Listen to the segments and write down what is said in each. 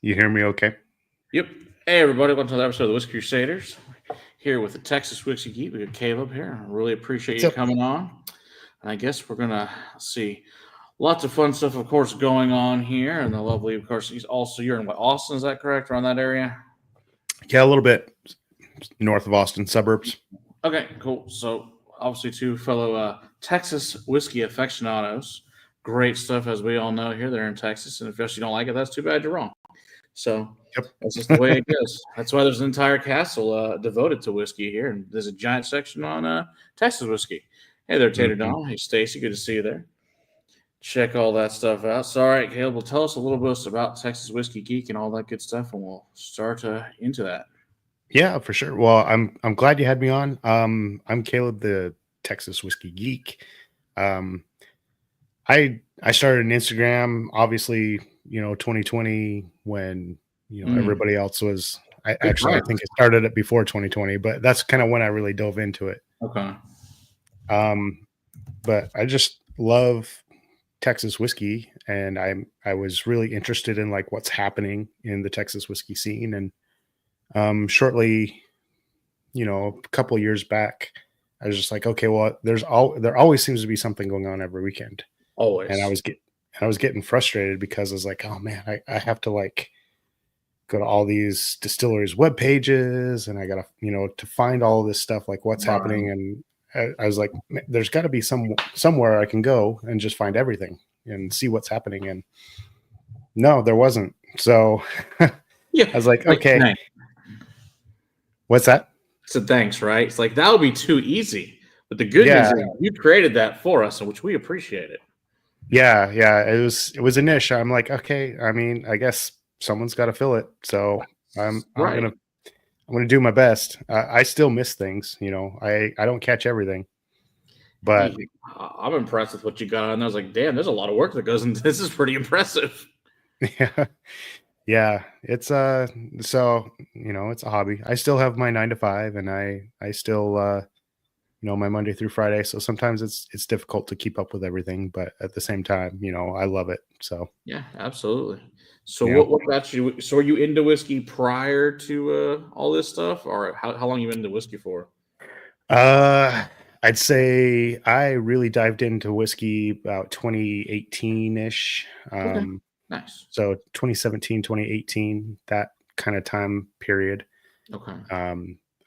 You hear me okay? Yep. Hey, everybody. Welcome to another episode of the Whiskey Crusaders. Here with the Texas Whiskey Geek. We got Caleb here. I really appreciate What's you up? coming on. And I guess we're going to see lots of fun stuff, of course, going on here. And the lovely, of course, you're in Austin, is that correct? Around that area? Yeah, a little bit north of Austin, suburbs. Okay, cool. So, obviously, two fellow Texas whiskey aficionados. Great stuff, as we all know here. They're in Texas. And if you don't like it, that's too bad you're wrong. So That's just the way it goes. That's why there's an entire castle devoted to whiskey here, and there's a giant section on Texas whiskey. Hey there, Tater Donald. Hey, Stacy. Good to see you there. Check all that stuff out. So, all right, Caleb, will tell us a little bit about Texas Whiskey Geek and all that good stuff, and we'll start into that. Yeah, for sure. Well, I'm glad you had me on. I'm Caleb, the Texas Whiskey Geek. I started an Instagram, obviously, 2020 when everybody else was. I think it started it before 2020, but that's kind of when I really dove into it. Okay. But I just love Texas whiskey, and I was really interested in like what's happening in the Texas whiskey scene, and shortly, a couple of years back, I was just like, okay, well, there always seems to be something going on every weekend. Always. And I was getting frustrated because I was like, oh man, I have to like go to all these distilleries web pages, and I gotta, to find all this stuff, like what's happening. And I was like, there's got to be somewhere I can go and just find everything and see what's happening. And no, there wasn't. So yeah, I was like, okay, thanks. What's that? So thanks, right? It's like that would be too easy. But the good news is you created that for us, which we appreciate it. Yeah. It was a niche. I'm like, okay, I mean, I guess someone's got to fill it. So I'm gonna do my best. I still miss things, I don't catch everything. But I'm impressed with what you got on. I was like, damn, there's a lot of work that goes into this. Is pretty impressive. Yeah. It's so it's a hobby. I still have my 9 to 5, and I still my Monday through Friday. So sometimes it's difficult to keep up with everything, but at the same time, I love it. So yeah, absolutely. So what got you? So were you into whiskey prior to all this stuff, or how long you been into whiskey for? I'd say I really dived into whiskey about 2018-ish. Okay. Nice. So 2017, 2018, that kind of time period. Okay.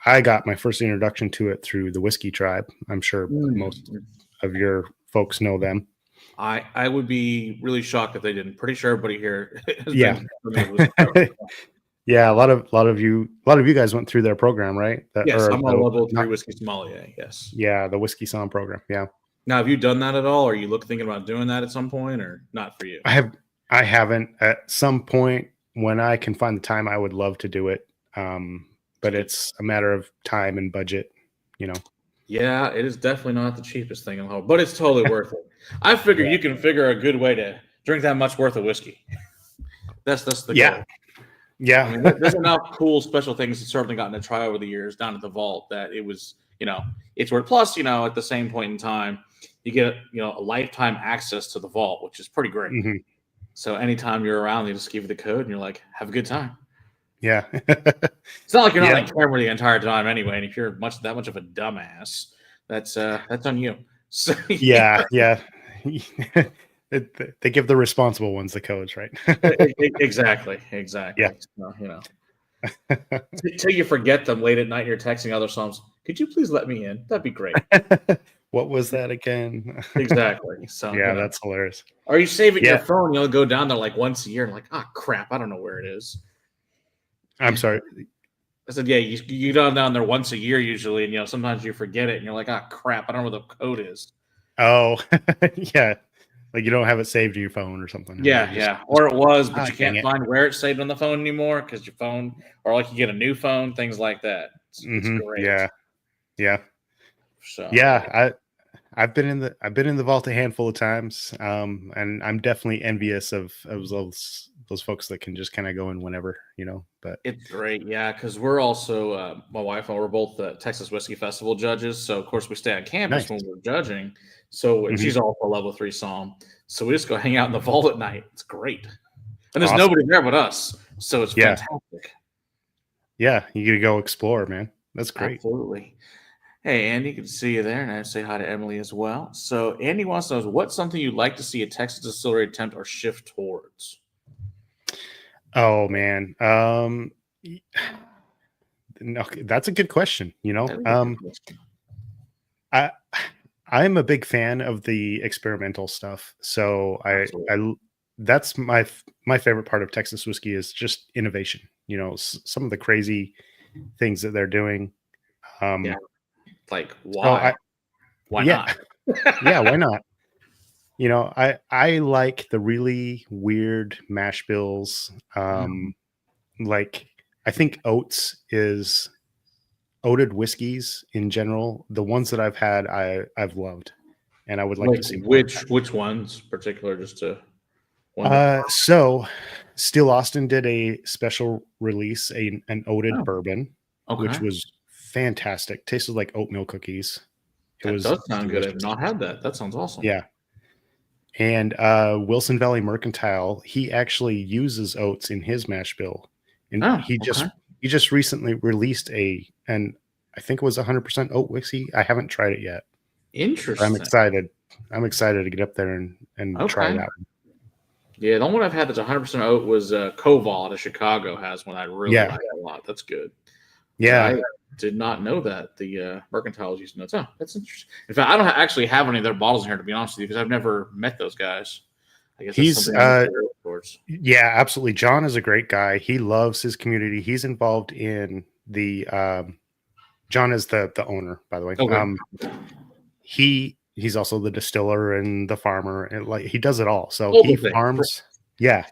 I got my first introduction to it through the Whiskey Tribe. I'm sure most of your folks know them. I would be really shocked if they didn't. Pretty sure everybody here. Yeah. Yeah, a lot of you guys went through their program, right? Yes, I'm on level 3 whiskey sommelier. Yes. Yeah, the Whiskey Som program. Yeah. Now, have you done that at all? Or are you thinking about doing that at some point, or not for you? I haven't. At some point, when I can find the time, I would love to do it. But it's a matter of time and budget, Yeah, it is definitely not the cheapest thing in the world, but it's totally worth it. I figure you can figure a good way to drink that much worth of whiskey. That's the goal. Yeah. I mean, there's enough cool special things that certainly gotten to try over the years down at the vault that it was, it's worth. Plus, at the same point in time, you get, a lifetime access to the vault, which is pretty great. Mm-hmm. So anytime you're around, they just give you the code and you're like, have a good time. Yeah. It's not like you're not on camera the entire time anyway. And if you're that much of a dumbass, that's on you. So, yeah. They give the responsible ones the codes, right? Exactly. Yeah. So, until you forget them late at night, you're texting other songs. Could you please let me in? That'd be great. What was that again? Exactly. So yeah, that's hilarious. Are you saving your phone? You'll go down there like once a year and like, crap, I don't know where it is. I'm sorry. I said, yeah, you go down there once a year usually, and sometimes you forget it, and you're like, crap, I don't know where the code is. Oh, yeah, like you don't have it saved in your phone or something. Yeah, or it was, but you can't find where it's saved on the phone anymore because your phone, or like you get a new phone, things like that. It's great. Yeah. So I've been in the vault a handful of times, and I'm definitely envious of those folks that can just kind of go in whenever, but it's great. Yeah. Cause we're also, my wife and we're both Texas Whiskey Festival judges. So of course we stay on campus when we're judging. So she's also level 3 Som. So we just go hang out in the vault at night. It's great. And there's nobody there but us. So it's fantastic. Yeah, you gotta go explore, man. That's great. Absolutely. Hey, Andy, good to see you there, and I say hi to Emily as well. So, Andy wants to know what's something you'd like to see a Texas distillery attempt or shift towards? Oh man, no, that's a good question. That is a good question. I I'm a big fan of the experimental stuff. So that's my favorite part of Texas whiskey is just innovation. Some of the crazy things that they're doing. Yeah. Like, So why? Why yeah, not? yeah, why not? I like the really weird mash bills. Like I think oated whiskeys in general. The ones that I've had, I've loved, and I would like Like to see more of that. which ones particular, just to one that So Still Austin did a special release, an oated bourbon, which okay. was fantastic. Tasted like oatmeal cookies. It That was does sound good. I've delicious. not had that. That sounds awesome. Yeah. And Wilson Valley Mercantile, he actually uses oats in his mash bill, and Oh, he okay. just recently released and I think it was 100% oat whiskey. I haven't tried it yet. I'm Interesting. excited. I'm excited to get up there and try Okay. that one. Yeah, the only one I've had that's 100% oat was Koval out of Chicago has one I really Yeah. like a lot. That's good. But Yeah. I did not know that the Mercantile is using that. Oh, that's interesting. In fact, I don't actually have any of their bottles in here, to be honest with you, because I've never met those guys. I guess that's He's something I need to work towards. yeah, absolutely. John is a great guy. He loves his community. He's involved in the John is the owner, by the way. Okay. He's also the distiller and the farmer, and like he does it all. So All he the things. farms. Yeah.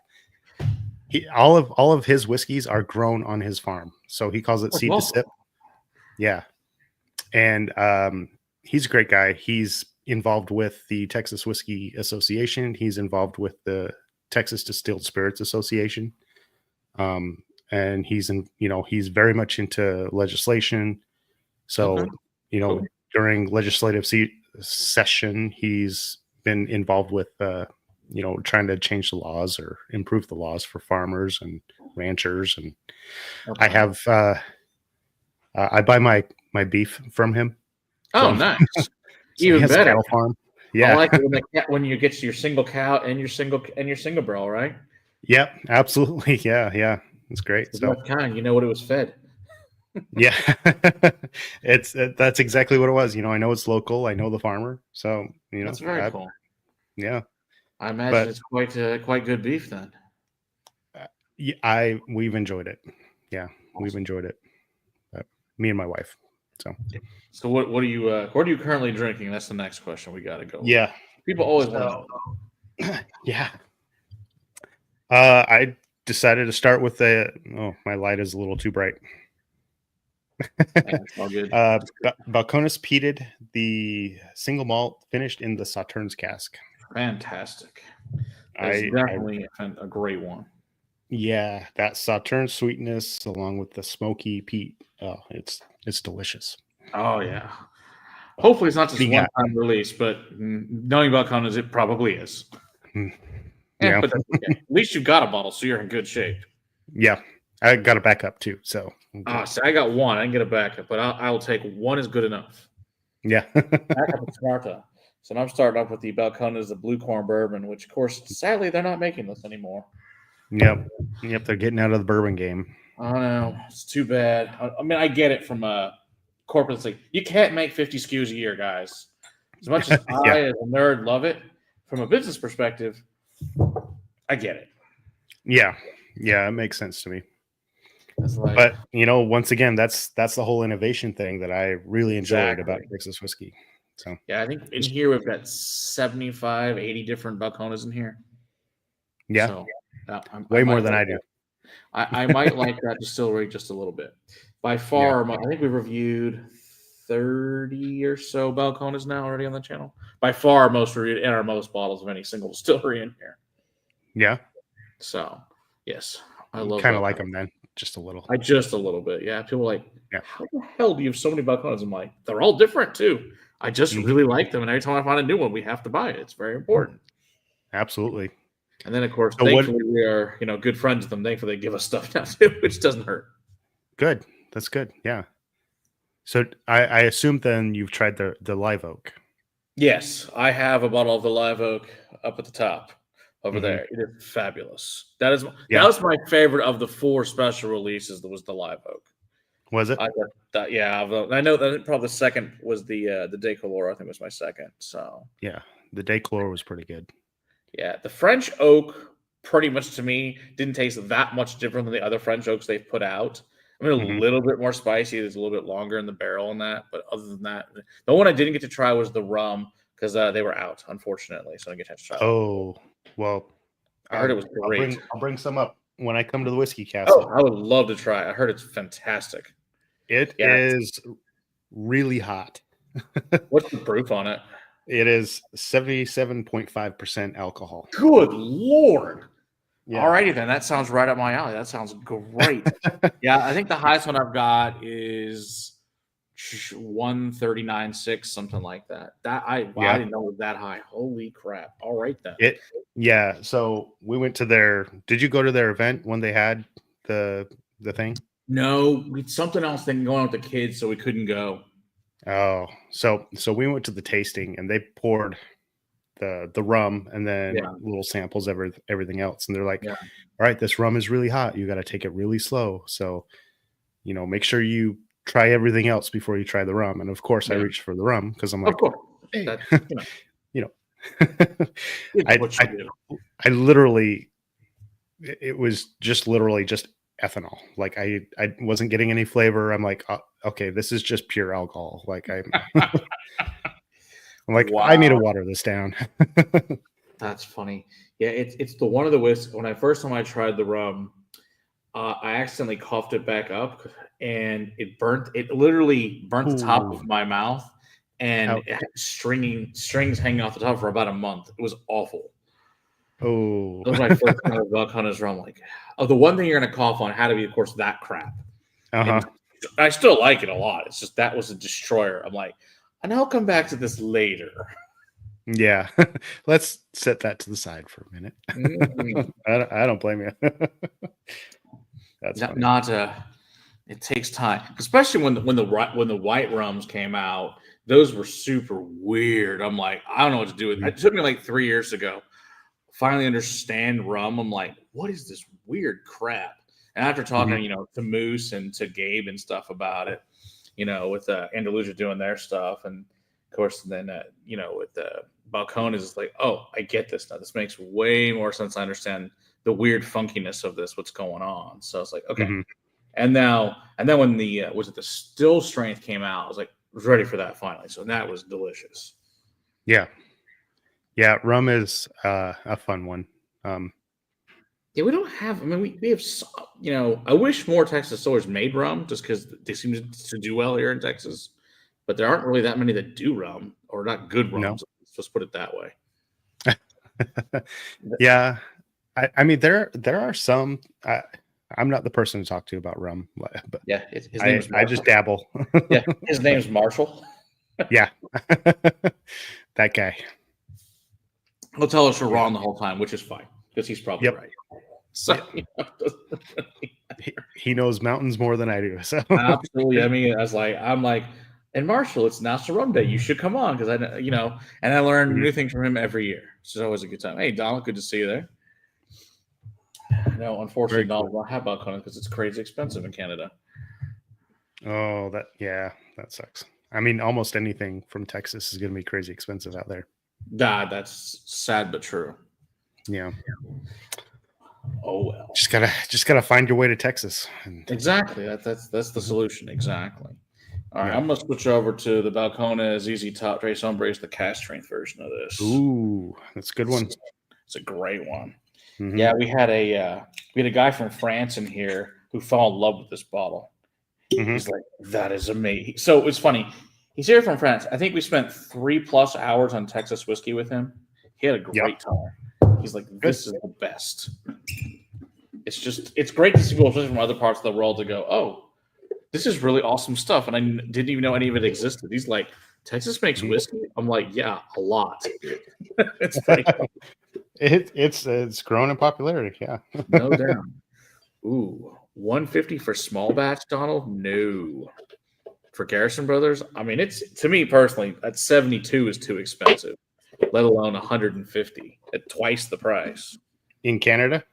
All of his whiskeys are grown on his farm. So he calls it That's seed to awesome. sip. Yeah. And he's a great guy. He's involved with the Texas Whiskey Association. He's involved with the Texas Distilled Spirits Association. And he's very much into legislation. So, Okay. Cool. during legislative session, he's been involved with, trying to change the laws or improve the laws for farmers and ranchers. And Okay. I have, I buy my beef from him. Oh, nice. So he Even has a better. cattle farm. I Yeah. like it when you get your single cow and your single barrel, right? Yep. Absolutely. Yeah. Yeah. It's great. The So best kind. You know what it was fed. yeah, that's exactly what it was. I know it's local. I know the farmer. So, That's very cool. yeah. I imagine But it's quite good beef then. we've enjoyed it. Yeah. Awesome. We've enjoyed it. Me and my wife. So what are you what are you currently drinking? That's the next question we got to go. Yeah. People always want to know. Yeah. I decided to start with my light is a little too bright. That's all good. Balcones peated, the single malt finished in the Sauternes cask. Fantastic. That's definitely a great one. Yeah, that Sauternes sweetness along with the smoky peat. Oh, it's delicious. Oh yeah. Hopefully it's not just one-time release, but knowing Balcones, it probably is. Yeah. But that's okay. At least you've got a bottle, so you're in good shape. Yeah. I got a backup too. So so I got one. I didn't get a backup, but I'll take one is good enough. Yeah. Backup is smarter. So I'm starting off with the Balcones, the Blue Corn Bourbon, which of course, sadly, they're not making this anymore. Yep. They're getting out of the bourbon game. I know. It's too bad. I mean, I get it from a corporate. It's like, you can't make 50 SKUs a year, guys. As much as I, as a nerd, love it, from a business perspective, I get it. Yeah. Yeah, it makes sense to me. But once again, that's the whole innovation thing that I really enjoyed about Texas whiskey. So yeah, I think in here we've got 75, 80 different Balcones in here. Yeah, so, way more than I do. I might like that distillery just a little bit. By far, I think we reviewed 30 or so Balcones now already on the channel. By far, most reviewed and our most bottles of any single distillery in here. Yeah. So yes, I love. Kind of like them then. Just a little. Just a little bit. Yeah. People are like, how the hell do you have so many Balcones? I'm like, they're all different too. I just really like them. And every time I find a new one, we have to buy it. It's very important. Absolutely. And then, of course, So thankfully, we are, good friends with them. Thankfully, they give us stuff now, too, which doesn't hurt. Good. That's good. Yeah. So I assume then you've tried the live oak. Yes, I have a bottle of the live oak up at the top over Mhm. there. It is fabulous. That Yeah. was my favorite of the 4 special releases. That was the live oak. Was it? I got that. Yeah, I know that probably the second was the Decolor. I think was my second. So Yeah. The Declor was pretty good. yeah, the French oak pretty much to me didn't taste that much different than the other French oaks they've put out. I mean, a Mhm. little bit more spicy. It's a little bit longer in the barrel on that, but other than that, the one I didn't get to try was the rum because they were out, unfortunately. So I didn't get a chance to try that. Oh, well, I heard it was I'll great. bring some up when I come to the Whiskey Oh, Castle. I would love to try it. I heard it's fantastic. It Yeah. is really hot. What's the proof on it? It is 77.5% alcohol. Good Lord. Yeah. All righty then. That sounds right up my alley. That sounds great. Yeah, I think the highest one I've got is 139.6, something like that. I didn't know it was that high. Holy crap. All right then. Yeah. So we went to did you go to their event when they had the thing? No, we had something else going on with the kids, so we couldn't go. Oh, so we went to the tasting and they poured the rum and then little samples of everything else. And they're like, all right, this rum is really hot. You got to take it really slow. So, make sure you try everything else before you try the rum. And of course I reached for the rum because I'm like, of course. Hey. That's, I literally, it was just literally just ethanol. Like I wasn't getting any flavor. I'm like, okay, this is just pure alcohol. Like I'm like, wow. I need to water this down. That's funny. Yeah, it's the one of the whiskeys. When I tried the rum, I accidentally coughed it back up, and it burnt. It literally burnt the top of my mouth, and it had strings hanging off the top for about a month. It was awful. Oh, that was my first kind of Buck Hunter's rum. Like, the one thing you're gonna cough on had to be, of course, that crap. I still like it a lot. It's just that was a destroyer. I'm like, and I'll come back to this later. Yeah, let's set that to the side for a minute. I don't blame you. That's funny. It takes time, especially when the white rums came out. Those were super weird. I'm like, I don't know what to do with it. It took me like 3 years ago. Finally understand rum. I'm like, what is this weird crap? And after talking, to Moose and to Gabe and stuff about it, with Andalusia doing their stuff, and of course, then with the Balcones, it's like, oh, I get this now. This makes way more sense. I understand the weird funkiness of this. What's going on? So it's like, okay. And then when the was it the still strength came out, I was ready for that finally. So that was delicious. Yeah, rum is a fun one. Yeah, we don't have. I mean, we have. I wish more Texas distillers made rum, just because they seem to do well here in Texas. But there aren't really that many that do rum, or not good rums. No. Let's put it that way. Yeah, I mean there are some. I'm not the person to talk to about rum, but yeah, his name is Marshall. I just dabble. Yeah, his name's Marshall. Yeah, that guy. He'll tell us we're wrong the whole time, which is fine because he's probably right. So he knows mountains more than I do. So absolutely. I mean, I'm like, and Marshall, it's National Rum Day. You should come on because and I learn new things from him every year. It's always a good time. Hey, Donald, good to see you there. No, unfortunately, Donald won't have Balcones because it's crazy expensive in Canada. Oh, that sucks. I mean, almost anything from Texas is going to be crazy expensive out there. That's sad but true. Yeah. Oh well. Just gotta find your way to Texas. Exactly. That's the solution. Exactly. All right, I'm gonna switch over to the Balcones Easy Top Trace Hombres, the cast strength version of this. Ooh, that's a good one. It's a great one. Yeah, we had a guy from France in here who fell in love with this bottle. He's like, that is amazing. So it's funny. He's here from France. I think we spent 3+ hours on Texas whiskey with him. He had a great time. He's like, this is the best. It's great to see people from other parts of the world to go, oh, this is really awesome stuff. And I didn't even know any of it existed. He's like, Texas makes whiskey? I'm like, yeah, a lot. It's pretty cool. It's grown in popularity. Yeah. No doubt. Ooh, 150 for small batch, Donald? No. For Garrison Brothers, I mean, it's to me personally, at 72 is too expensive, let alone 150 at twice the price. In Canada?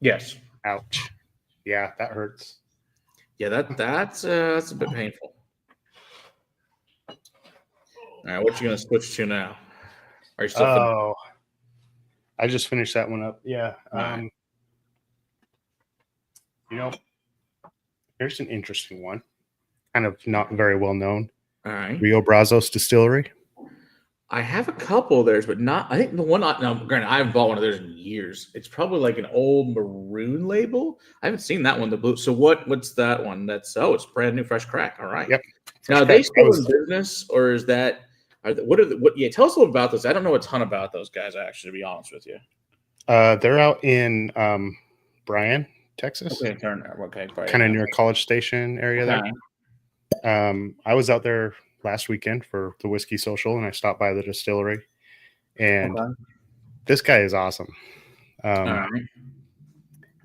Yes. Ouch. Yeah, that hurts. Yeah, that's a bit painful. All right, what you gonna switch to now? Are you still Oh, I just finished that one up. Yeah. right. You know, here's an interesting one. Kind of not very well known. All right. Rio Brazos Distillery. I have a couple of theirs, but not. I think the one. Now, granted, I haven't bought one of theirs in years. It's probably like an old maroon label. I haven't seen that one. The blue. So what's that one? That's it's brand new, fresh crack. All right. Yep. Now, are they still in business, or is that? What? Yeah, tell us a little about this. I don't know a ton about those guys, actually, to be honest with you. They're out in Bryan, Texas. Okay, okay, kind of near College Station area there. I was out there last weekend for the Whiskey Social, and I stopped by the distillery. And this guy is awesome. All right.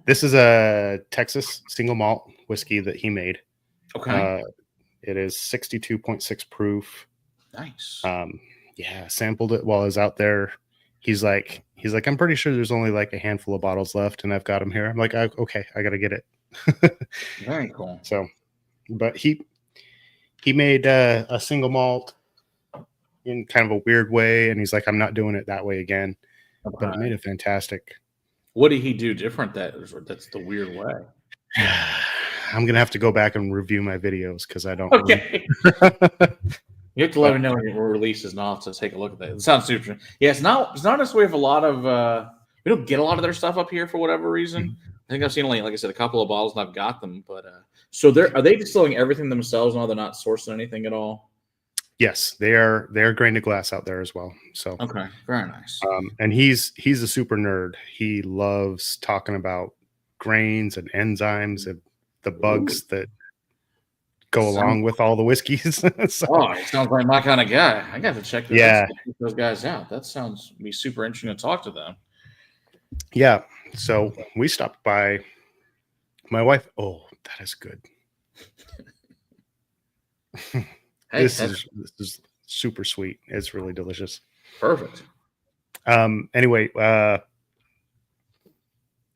This is a Texas single malt whiskey that he made. Okay. It is 62.6 proof. Nice. Yeah, sampled it while I was out there. He's like, I'm pretty sure there's only like a handful of bottles left, and I've got them here. I'm like, okay, I gotta get it. Very cool. So, but he made a single malt in kind of a weird way, and he's like, I'm not doing it that way again. Okay. But it made it fantastic. What did he do different? That's the weird way. I'm gonna have to go back and review my videos because I don't. Okay. You have to let me know when it releases, and I'll have to take a look at that. It sounds super. Yeah, it's not necessarily a lot of. We don't get a lot of their stuff up here for whatever reason. I think I've seen only, like I said, a couple of bottles, and I've got them. But so are they distilling everything themselves now? They're not sourcing anything at all. Yes, they are. They're grain to glass out there as well. So okay, very nice. And he's a super nerd. He loves talking about grains and enzymes and the bugs that go along with all the whiskeys. So, it sounds like my kind of guy. I got to check those guys out. That sounds be super interesting to talk to them. Yeah. So we stopped by. My wife. Oh, that is good. This is super sweet. It's really delicious. Perfect. Anyway,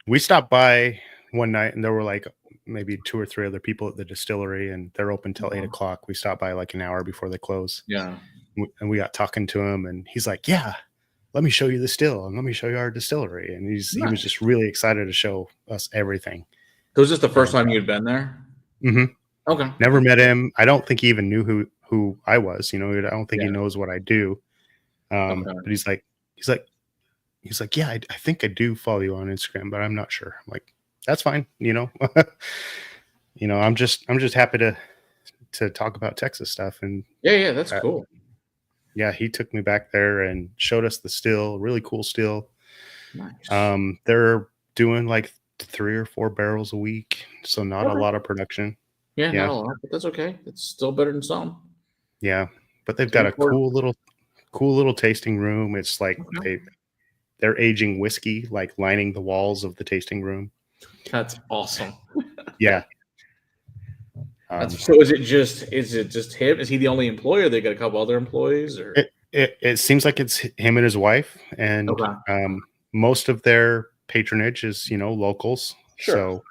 we stopped by one night, and there were like maybe 2 or 3 other people at the distillery, and they're open till 8 o'clock. We stopped by like an hour before they close. Yeah. And we got talking to him, and he's like, yeah, let me show you the still, and let me show you our distillery. And he was just really excited to show us everything. So was this the first time you'd been there? Mm-hmm. Okay. Never met him. I don't think he even knew who I was. I don't think he knows what I do. But he's like, yeah, I think I do follow you on Instagram, but I'm not sure. I'm like, that's fine. I'm just happy to talk about Texas stuff. And yeah, that's cool. Yeah, he took me back there and showed us the still, really cool still. Nice. They're doing like 3 or 4 barrels a week, so not a lot of production. Yeah, not a lot, but that's okay. It's still better than some. Yeah, but they've got a cool little tasting room. It's like they're aging whiskey, like lining the walls of the tasting room. That's awesome. Yeah. So is it just him? Is he the only employer? They got a couple other employees, or it seems like it's him and his wife, and most of their patronage is locals. Sure. So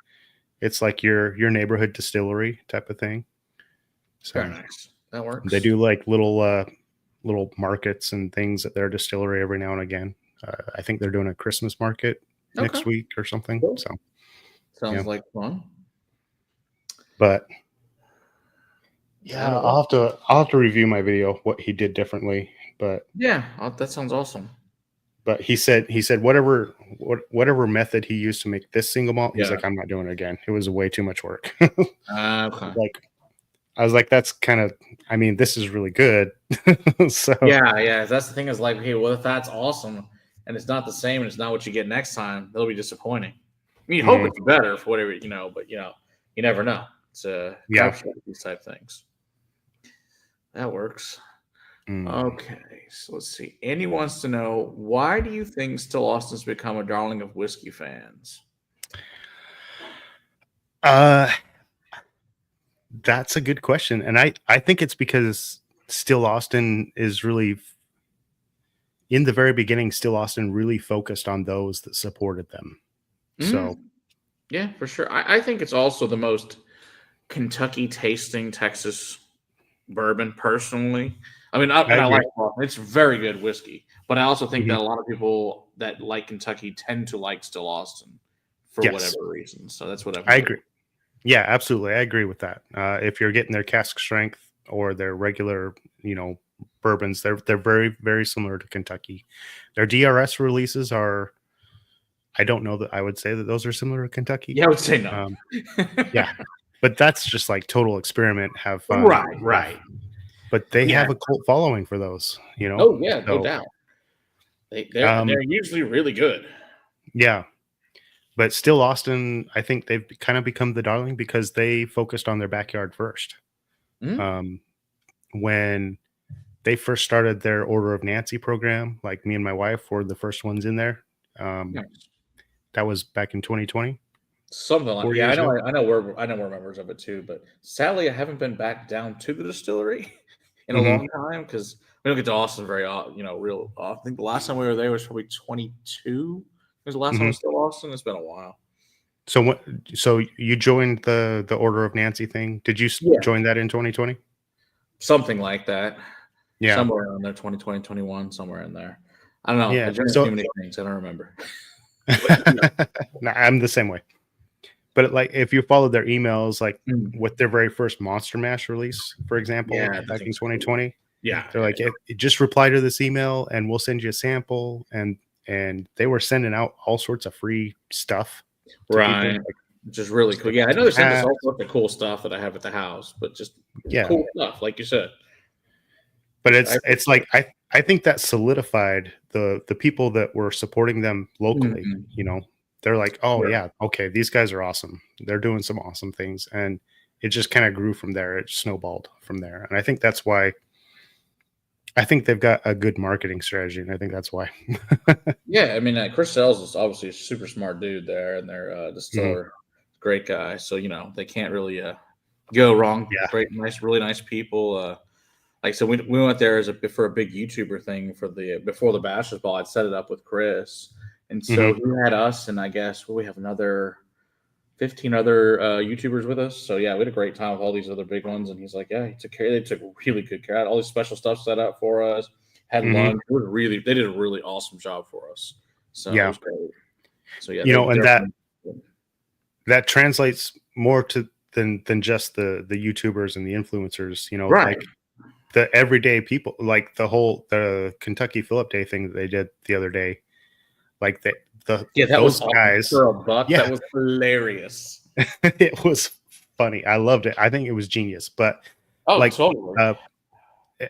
it's like your neighborhood distillery type of thing. So very nice. That works. They do like little markets and things at their distillery every now and again. I think they're doing a Christmas market next week or something. Cool. So sounds like fun. But yeah, I'll have to review my video what he did differently. But yeah, that sounds awesome. But he said whatever method he used to make this single malt, he's like, I'm not doing it again. It was way too much work. Okay. I was like, that's kind of, I mean, this is really good. So yeah. That's the thing is like, hey, well, if that's awesome and it's not the same and it's not what you get next time, it'll be disappointing. I mean, you hope it's better for whatever, but you never know. It's these type things. That works. Okay, so let's see. Andy wants to know, why do you think Still Austin's become a darling of whiskey fans? That's a good question, and I think it's because Still Austin is really in the very beginning. Still Austin really focused on those that supported them. So Yeah, for sure. I think it's also the most Kentucky tasting Texas bourbon, personally. I mean, I I agree. like Boston. It's very good whiskey, but I also think Mhm. that a lot of people that like Kentucky tend to like Still Austin for whatever Yes, reason. So that's what I've I noticed. agree. Yeah, absolutely. I agree with that. If you're getting their cask strength or their regular, bourbons, they're very very similar to Kentucky. Their DRS releases are. I don't know that I would say that those are similar to Kentucky. Yeah, I would say no. Um, yeah, but that's just like total experiment, have fun Right, stuff. right. But they Yeah. have a cult following for those, Oh yeah, no So doubt. They're um, usually really good. yeah, but still, Austin, I think they've kind of become the darling because they focused on their backyard first. Mhm. Um, when they first started their Order of Nancy program, like me and my wife were the first ones in there. Um, Nice. that was back in 2020, Something like, 4 yeah, years ago. I know we're members of it too, but sadly I haven't been back down to the distillery in a Mhm, long time because we don't get to Austin very real often. I think the last time we were there was probably 22. Was the last time I mhm. was still Austin? It's been a while. So what? So you joined the Order of Nancy thing? Did you Yeah, join that in 2020? something like that. Yeah, Somewhere around there, 2020, 21, somewhere in there. I don't know. I yeah. joined too So many things. I don't remember. But no, I'm the same way. But like, if you follow their emails, like mm, with their very first Monster Mash release, for example, yeah, the back in things are cool. 2020, Yeah, they're yeah, like, just reply to this email and we'll send you a sample. And they were sending out all sorts of free stuff to people, right. Which is really cool. like Yeah, I know some they sent us hats. all sorts of cool stuff that I have at the house, but just Yeah, cool stuff, like you said. but I it's appreciate like I think that solidified the people that were supporting them it. locally. Mhm. They're like, oh Sure. yeah, okay, these guys are awesome. They're doing some awesome things, and it just kind of grew from there. It snowballed from there, and I think that's why. I think they've got a good marketing strategy, and I think that's why. Yeah, I mean, Chris Sells is obviously a super smart dude there, and their Mhm. distiller, great guy. So they can't really go wrong. Yeah. Great, nice, really nice people. Like so, we went there as for a big YouTuber thing for the before the Bachelor's Ball. I'd set it up with Chris, and so Hmm. he had us, and I guess we have another 15 other YouTubers with us. So yeah, we had a great time with all these other big ones. And he's like, yeah, he took care. They took really good care. Had all this special stuff set up for us. Had Hmm. lunch. They did a really awesome job for us. So it Yeah. was great. So yeah, And that they're that translates more to than just the YouTubers and the influencers. right. Like the everyday people, like the Kentucky Phillip Day thing that they did the other day. Like Yeah, that was those awesome guys. for a buck. That Yeah, was hilarious. it was funny. I loved it. I think it was genius. But Oh, like totally.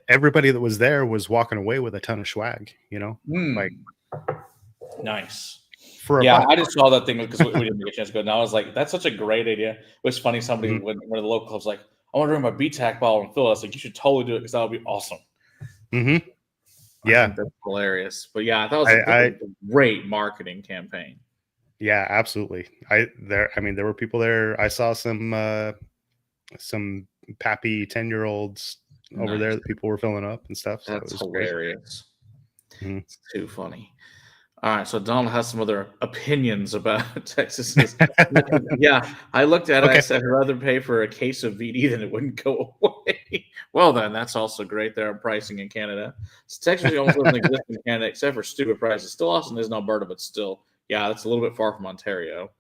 everybody that was there was walking away with a ton of swag. Like Hmm. Nice. for a Yeah, I buck. just saw that thing because we didn't get a chance to go. And I was like, that's such a great idea. It was funny. Somebody, Hmm. when one of the local clubs, like, I want to bring my BTAC bottle and fill it. I was like, you should totally do it because that would be awesome. Hmm. I Yeah. think that's hilarious. But yeah, that I was a great marketing campaign. Yeah, absolutely. I mean, there were people there. I saw some pappy 10-year-olds over there Nice. that people were filling up and stuff. So it That's was great. hilarious. Mhm. It's too funny. All right, so Donald has some other opinions about Texas's. Yeah, I looked at it. I Okay. said, I'd rather pay for a case of VD than it wouldn't go away. Well, then, that's also great there on pricing in Canada. So Texas almost doesn't exist in Canada except for stupid prices. Still, Austin is in Alberta, but still, yeah, that's a little bit far from Ontario.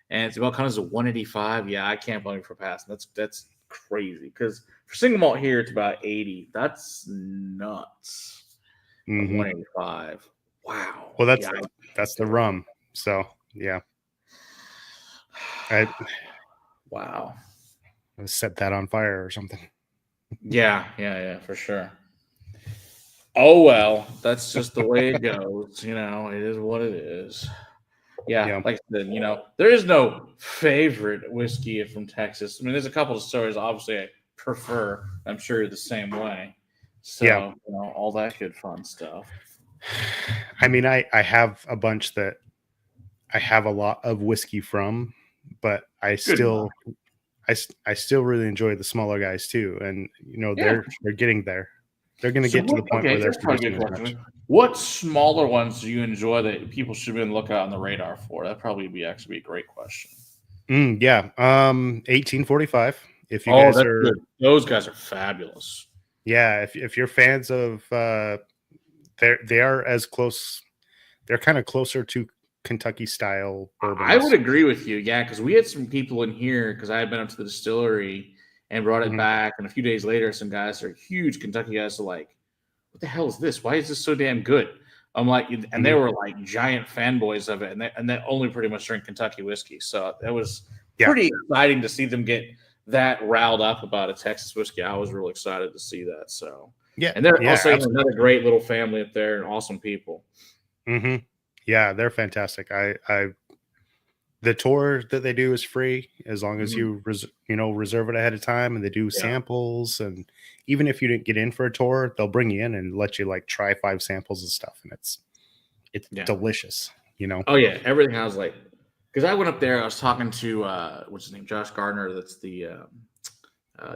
And it's about kind of 185. Yeah, I can't blame you for passing. That's crazy because for single malt here, it's about 80. That's nuts. At Hmm. 185. Wow. Well, Yeah. that's the rum. So yeah, I Wow. set that on fire or something. Yeah, for sure. Oh well, that's just the way it goes. It is what it is. Yeah, Yeah. like I said, there is no favorite whiskey from Texas. I mean, there's a couple of stories obviously I prefer. I'm sure you're the same way. So, all that good fun stuff. I mean, I have a bunch that I have a lot of whiskey from, but I still really enjoy the smaller guys too. And they're getting there. They're going to get to the point where they're producing as much. What smaller ones do you enjoy that people should be looking out on the radar for? That probably be a great question. Yeah. 1845. If you guys are good. Those guys are fabulous. Yeah, if you're fans of they are as close, they're kind of closer to Kentucky style bourbons. I would agree with you, yeah, because we had some people in here because I had been up to the distillery and brought it back, and a few days later, some guys are huge Kentucky guys are like, "What the hell is this? Why is this so damn good?" I'm like, and they were like giant fanboys of it, and they only pretty much drink Kentucky whiskey, so that was pretty exciting to see them get that riled up about a Texas whiskey. I was really excited to see that. So and they're also another great little family up there and awesome people. Yeah, they're fantastic. The tour that they do is free as long as you reserve it ahead of time, and they do samples. And even if you didn't get in for a tour, they'll bring you in and let you like try 5 samples of stuff, and it's delicious. Oh yeah, everything I was like, because I went up there, I was talking to what's his name, Josh Gardner, that's the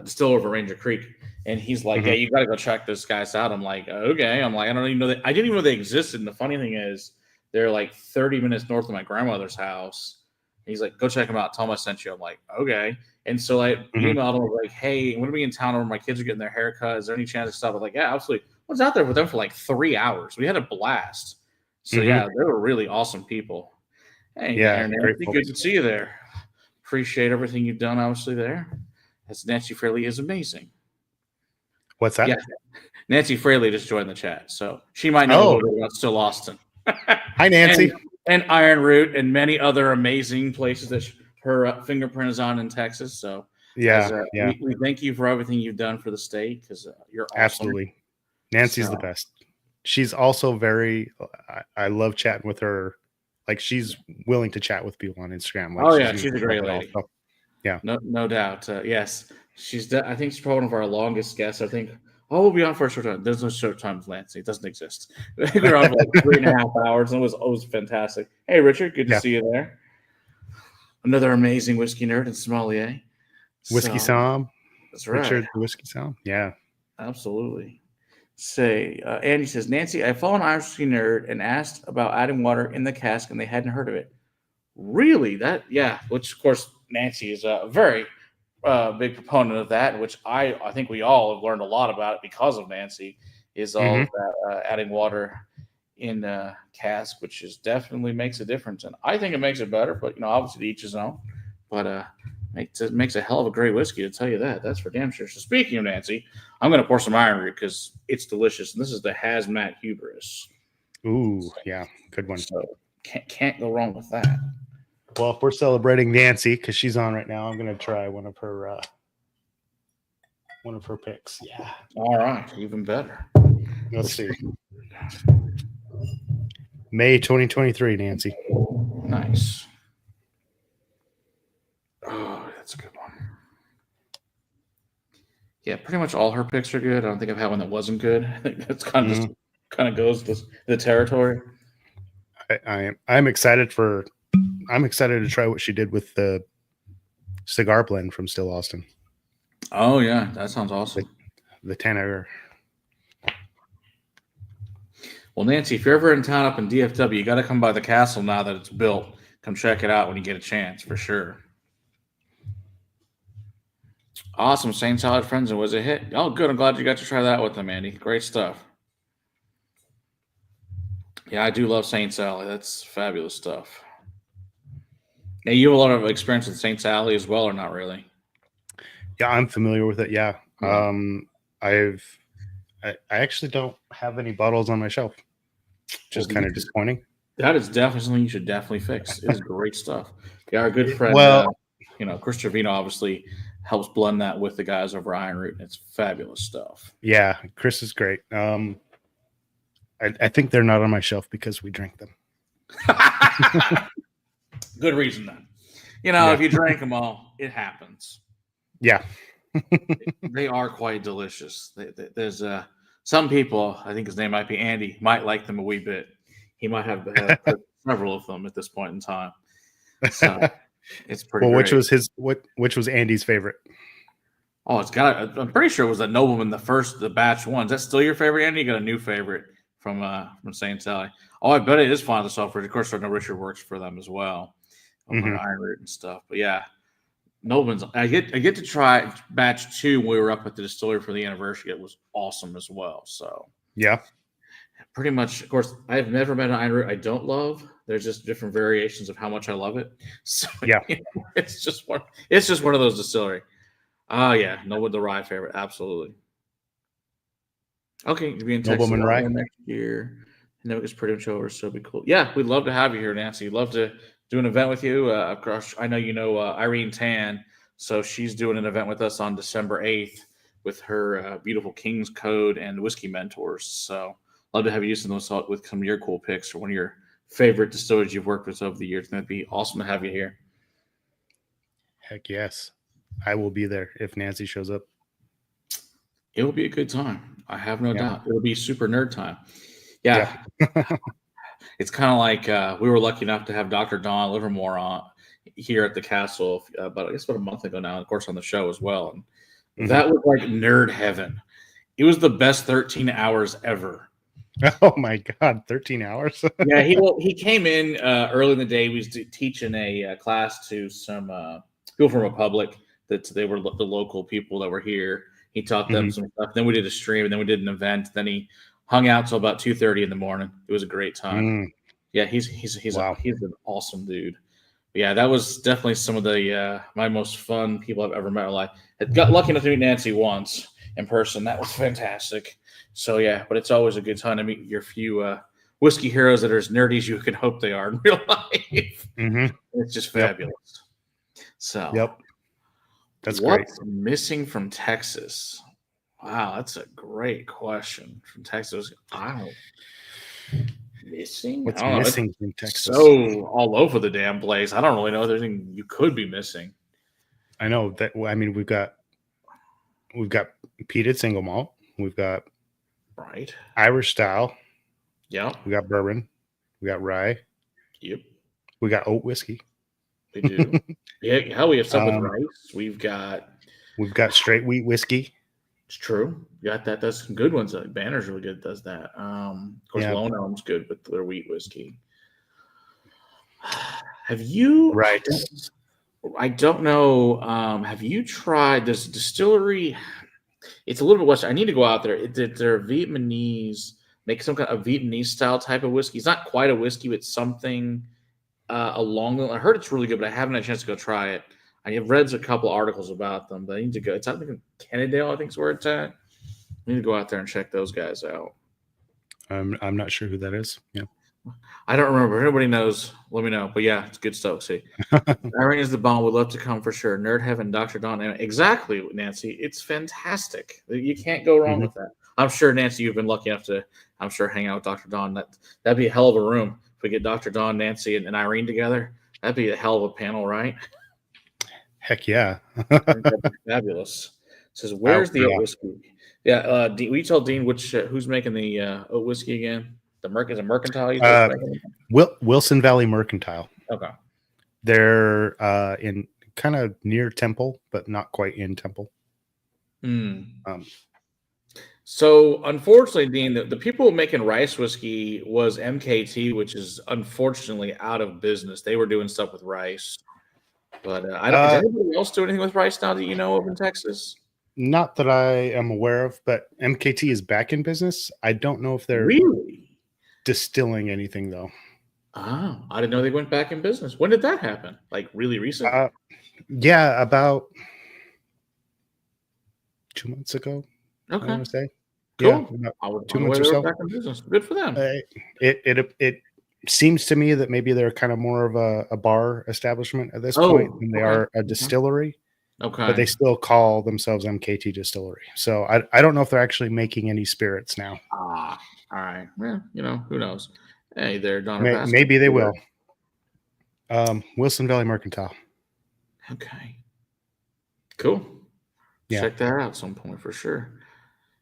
distiller over Ranger Creek, and he's like, "Yeah, you got to go check this guys out." I'm like, "Okay." I'm like, "I don't even know I didn't even know they existed." And the funny thing is, they're like 30 minutes north of my grandmother's house. He's like, "Go check them out. Tell them I sent you." I'm like, "Okay." And so I emailed him like, "Hey, I'm gonna be in town over. My kids are getting their haircut. Is there any chance to stop?" I'm like, "Yeah, absolutely." I was out there with them for like 3 hours. We had a blast. So yeah, they were really awesome people. Hey, Aaron, good to see you there. Appreciate everything you've done, obviously, there. As Nancy Fraley is amazing. What's that? Yeah, Nancy Fraley just joined the chat, so she might know a little bit about Still Austin. Hi, Nancy. And Iron Root and many other amazing places that her fingerprint is on in Texas. So we thank you for everything you've done for the state because you're awesome. Absolutely. Nancy's the best. She's also I love chatting with her. Like she's willing to chat with people on Instagram. Like, she's a great lady. Yeah, no doubt. Yes, I think she's probably one of our longest guests. I think. Oh, we'll be on for a short time. There's no short time with Lansing. It doesn't exist. We were on for like 3.5 hours, and it was fantastic. Hey, Richard, good to see you there. Another amazing whiskey nerd and sommelier. Whiskey Som. That's right. Richard, the Whiskey Som. Yeah. Absolutely. Andy says, Nancy, I follow an Irish whiskey nerd and asked about adding water in the cask, and they hadn't heard of it. Really? Which, of course, Nancy is a very big proponent of that, which I think we all have learned a lot about it because of Nancy, is all that adding water in cask, which definitely makes a difference. And I think it makes it better, but obviously to each his own. But it makes a hell of a great whiskey, to tell you that. That's for damn sure. So speaking of Nancy, I'm going to pour some Iron Root because it's delicious. And this is the Hazmat Hubris. Ooh, yeah, good one. So can't go wrong with that. Well, if we're celebrating Nancy because she's on right now, I'm going to try one of her picks. Yeah. All right, even better. Let's see. May 2023, Nancy. Nice. Oh, that's a good one. Yeah, pretty much all her picks are good. I don't think I've had one that wasn't good. I think that's kind of goes with the territory. I'm excited to try what she did with the cigar blend from Still Austin. Oh yeah, that sounds awesome. The Tanner. Well, Nancy, if you're ever in town up in DFW, you got to come by the castle now that it's built. Come check it out when you get a chance, for sure. Awesome. St. Salad Friends, and was a hit. Oh, good. I'm glad you got to try that with them, Andy. Great stuff. Yeah, I do love St. Sally. That's fabulous stuff. Now, you have a lot of experience with St. Sally as well, or not really? Yeah, I'm familiar with it. Yeah. I actually don't have any bottles on my shelf. Just kind of disappointing. That is definitely something you should definitely fix. It is great stuff. Yeah, our good friend, Chris Trevino obviously helps blend that with the guys over Iron Root, and it's fabulous stuff. Yeah, Chris is great. I think they're not on my shelf because we drink them. Good reason then. If you drink them all, it happens. Yeah. They are quite delicious. There's Some people, I think his name might be Andy, might like them a wee bit. He might have several of them at this point in time. So it's pretty well, great. which was Andy's favorite? Oh, I'm pretty sure it was a Nobleman, the batch one. Is that still your favorite, Andy? You got a new favorite from St. Sally. Oh, I bet it is fine. The software. Of course, I know Richard works for them as well on Iron Root and stuff. But yeah, Nobleman's. I get to try batch 2 when we were up at the distillery for the anniversary. It was awesome as well. So yeah, pretty much. Of course, I've never met an Iron Root I don't love. There's just different variations of how much I love it. So yeah, it's just one. It's just one of those distillery. Oh yeah, Noble the Rye favorite, absolutely. Okay, you'll be in Texas Rye next year. And then it gets pretty much over, so it'll be cool. Yeah, we'd love to have you here, Nancy. We'd love to do an event with you. Of course, I know you know Irene Tan, so she's doing an event with us on December 8th with her beautiful King's Code and Whiskey Mentors. So love to have you use those with some of your cool picks or one of your favorite distilleries you've worked with over the years. That'd be awesome to have you here. Heck yes. I will be there if Nancy shows up. It will be a good time. I have no doubt. It'll be super nerd time. Yeah. It's kind of like we were lucky enough to have Dr. Don Livermore on here at the castle about a month ago now, of course, on the show as well. And that was like nerd heaven. It was the best 13 hours ever. Oh my God, 13 hours. Yeah, he came in early in the day. He was teaching a class to some people from Republic that they were the local people that were here. He taught them some stuff. Then we did a stream, and then we did an event. Then he hung out till about 2:30 in the morning. It was a great time. Yeah, he's wow. He's an awesome dude. But yeah, that was definitely some of the my most fun people I've ever met in my life. I got lucky enough to meet Nancy once in person. That was fantastic. So yeah, but it's always a good time to meet your few whiskey heroes that are as nerdy as you can hope they are in real life. It's just fabulous. So that's what's missing from Texas? Wow, that's a great question. From Texas, missing? What's missing from Texas? So all over the damn place. I don't really know if there's anything you could be missing. I know that. I mean, we've got peated single malt. We've got Irish style. Yeah. We got bourbon. We got rye. Yep. We got oat whiskey. We do. Yeah, we have stuff with rice. We've got straight wheat whiskey. It's true. You got that. That's some good ones. Banner's really good. Does that. Of course, Lone Elm's good with their wheat whiskey. Have you? Right. I don't know. Have you tried this distillery? It's a little bit western. I need to go out there. They're Vietnamese. Make some kind of Vietnamese style type of whiskey. It's not quite a whiskey, but something along the. I heard it's really good, but I haven't had a chance to go try it. I have read a couple articles about them, but I need to go. It's out in Kennedale, I think is where it's at. I need to go out there and check those guys out. I'm not sure who that is. Yeah, I don't remember. If anybody knows, let me know. But yeah, it's good stuff. See, Irene is the bomb. Would love to come for sure. Nerd Heaven, Dr. Don. Exactly, Nancy. It's fantastic. You can't go wrong with that. I'm sure, Nancy, you've been lucky enough to, hang out with Dr. Don. That'd be a hell of a room if we get Dr. Don, Nancy, and Irene together. That'd be a hell of a panel, right? Heck yeah. That'd be fabulous. It says, where's the oat whiskey? Yeah, will you tell Dean who's making the oat whiskey again? Is it Mercantile? Wilson Valley Mercantile. Okay. They're in kind of near Temple, but not quite in Temple. So unfortunately, Dean, the people making rice whiskey was MKT, which is unfortunately out of business. They were doing stuff with rice. But does anybody else do anything with rice now that you know of in Texas? Not that I am aware of, but MKT is back in business. I don't know if they're really distilling anything, though. Oh, I didn't know they went back in business. When did that happen? Like really recently? Yeah, about 2 months ago. Okay. I want to say. Cool. Yeah, 2 months or so. Back in business. Good for them. It seems to me that maybe they're kind of more of a bar establishment at this point than they are a distillery. Okay. But they still call themselves MKT Distillery. So I don't know if they're actually making any spirits now. All right. Well, who knows? Hey there, Don. Maybe they will. Wilson Valley Mercantile. Okay. Cool. Yeah. Check that out at some point for sure.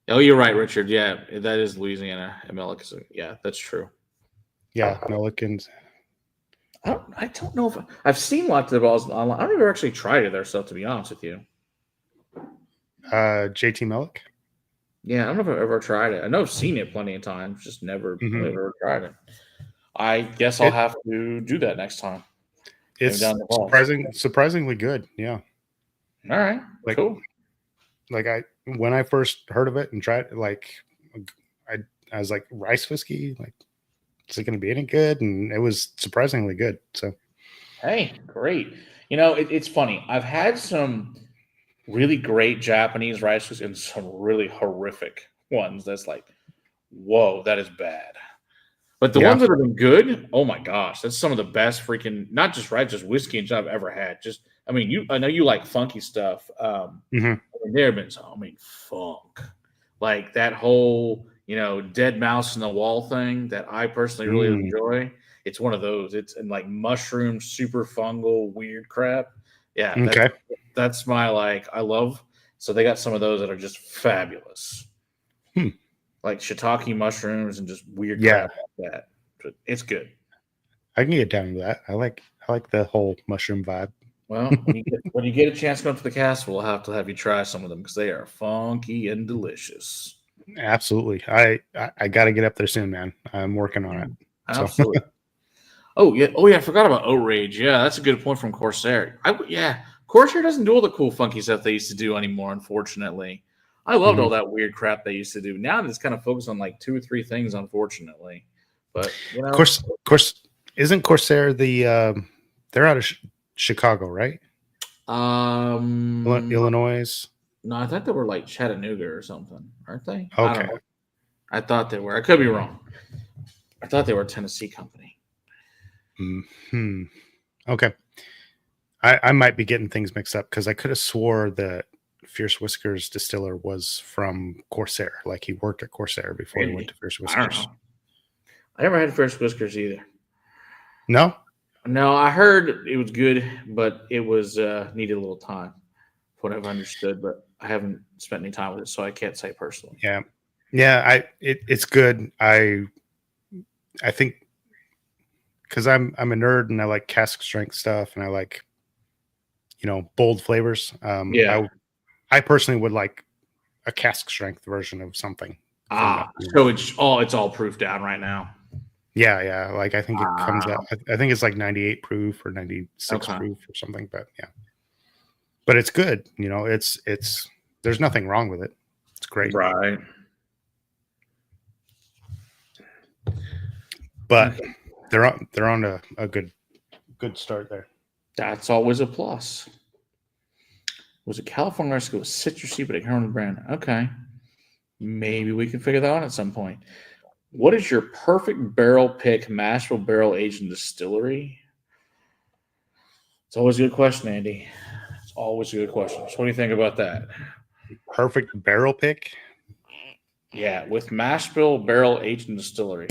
Oh, you're right, Richard. Yeah, that is Louisiana. Yeah, that's true. Yeah, Milliken's. I don't know if I've seen lots of their balls online. I've never actually tried it there, so to be honest with you. JT Millick. Yeah, I don't know if I've ever tried it. I know I've seen it plenty of times, just never tried it. I guess I'll have to do that next time. It's surprisingly good. Yeah. All right. Cool. Like when I first heard of it and tried it, like I was like, rice whiskey, like, is it going to be any good? And it was surprisingly good. So, hey, great. You know, it's funny. I've had some really great Japanese rice whisky and some really horrific ones. That's like, whoa, that is bad. But the ones that have been good, oh my gosh, that's some of the best freaking, not just whiskey and I've ever had. Just, I mean, I know you like funky stuff. There have been some, funk. Like that whole, dead mouse in the wall thing that I personally really enjoy. It's one of those. It's and like mushroom, super fungal, weird crap. Yeah. That's my I love. So they got some of those that are just fabulous. Like shiitake mushrooms and just weird crap like that. But it's good. I can get down with that. I like the whole mushroom vibe. Well, when you get a chance to go up to the castle, we'll have to have you try some of them because they are funky and delicious. Absolutely. I got to get up there soon, man. I'm working on it. Absolutely. Oh yeah. I forgot about Outrage. Yeah, that's a good point from Corsair. Corsair doesn't do all the cool funky stuff they used to do anymore, unfortunately. I loved all that weird crap they used to do. Now it's kind of focused on like 2 or 3 things, unfortunately. But of course, isn't Corsair they're out of Chicago, right? Illinois. No, I thought they were like Chattanooga or something, aren't they? Okay. I thought they were. I could be wrong. I thought they were a Tennessee company. Okay. I might be getting things mixed up because I could have swore that Fierce Whiskers distiller was from Corsair. Like he worked at Corsair before he went to Fierce Whiskers. I don't know. I never had Fierce Whiskers either. No? No, I heard it was good, but it was needed a little time, what I've understood. But I haven't spent any time with it, so I can't say personally. Yeah. It's good. I think because I'm a nerd and I like cask strength stuff and I like bold flavors. I personally would like a cask strength version of something. So it's all proof down right now. Yeah. Like I think it comes out. I think it's like 98 proof or 96 proof or something. But but it's good. It's there's nothing wrong with it. It's great. Right. But they're on a good start there. That's always a plus. Was a California rice with citrusy, but a Herman brand. Okay. Maybe we can figure that out at some point. What is your perfect barrel pick, mash bill barrel aged in distillery? It's always a good question, Andy. It's always a good question. So what do you think about that? Perfect barrel pick? Yeah, with mash bill barrel aged in distillery.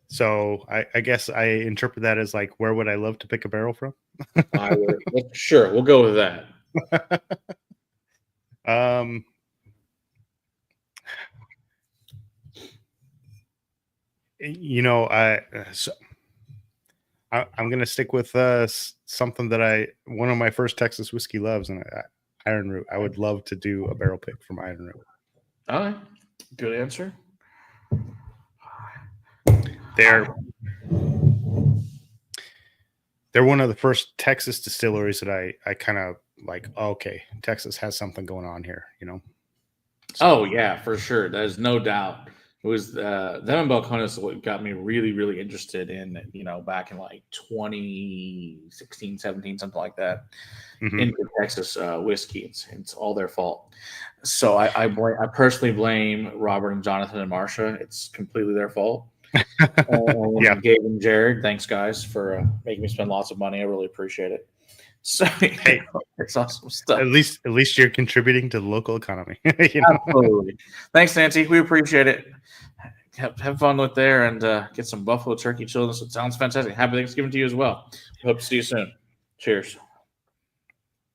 So I guess I interpret that as like, where would I love to pick a barrel from? Sure, we'll go with that. I'm gonna stick with something that one of my first Texas whiskey loves, and Iron Root. I would love to do a barrel pick from Iron Root. All right, good answer. They're one of the first Texas distilleries that I kind of like. Okay, Texas has something going on here, So. Oh yeah, for sure. There's no doubt. It was them and Balcones what got me really, really interested in, back in like 2016, 17, something like that, into Texas whiskey. It's all their fault. So I personally blame Robert and Jonathan and Marsha. It's completely their fault. Gabe and Jared, thanks guys for making me spend lots of money. I really appreciate it. So hey, it's awesome stuff. At least you're contributing to the local economy. Absolutely. Thanks, Nancy. We appreciate it. Have fun with there and get some buffalo turkey children. So it sounds fantastic. Happy Thanksgiving to you as well. Hope to see you soon. Cheers.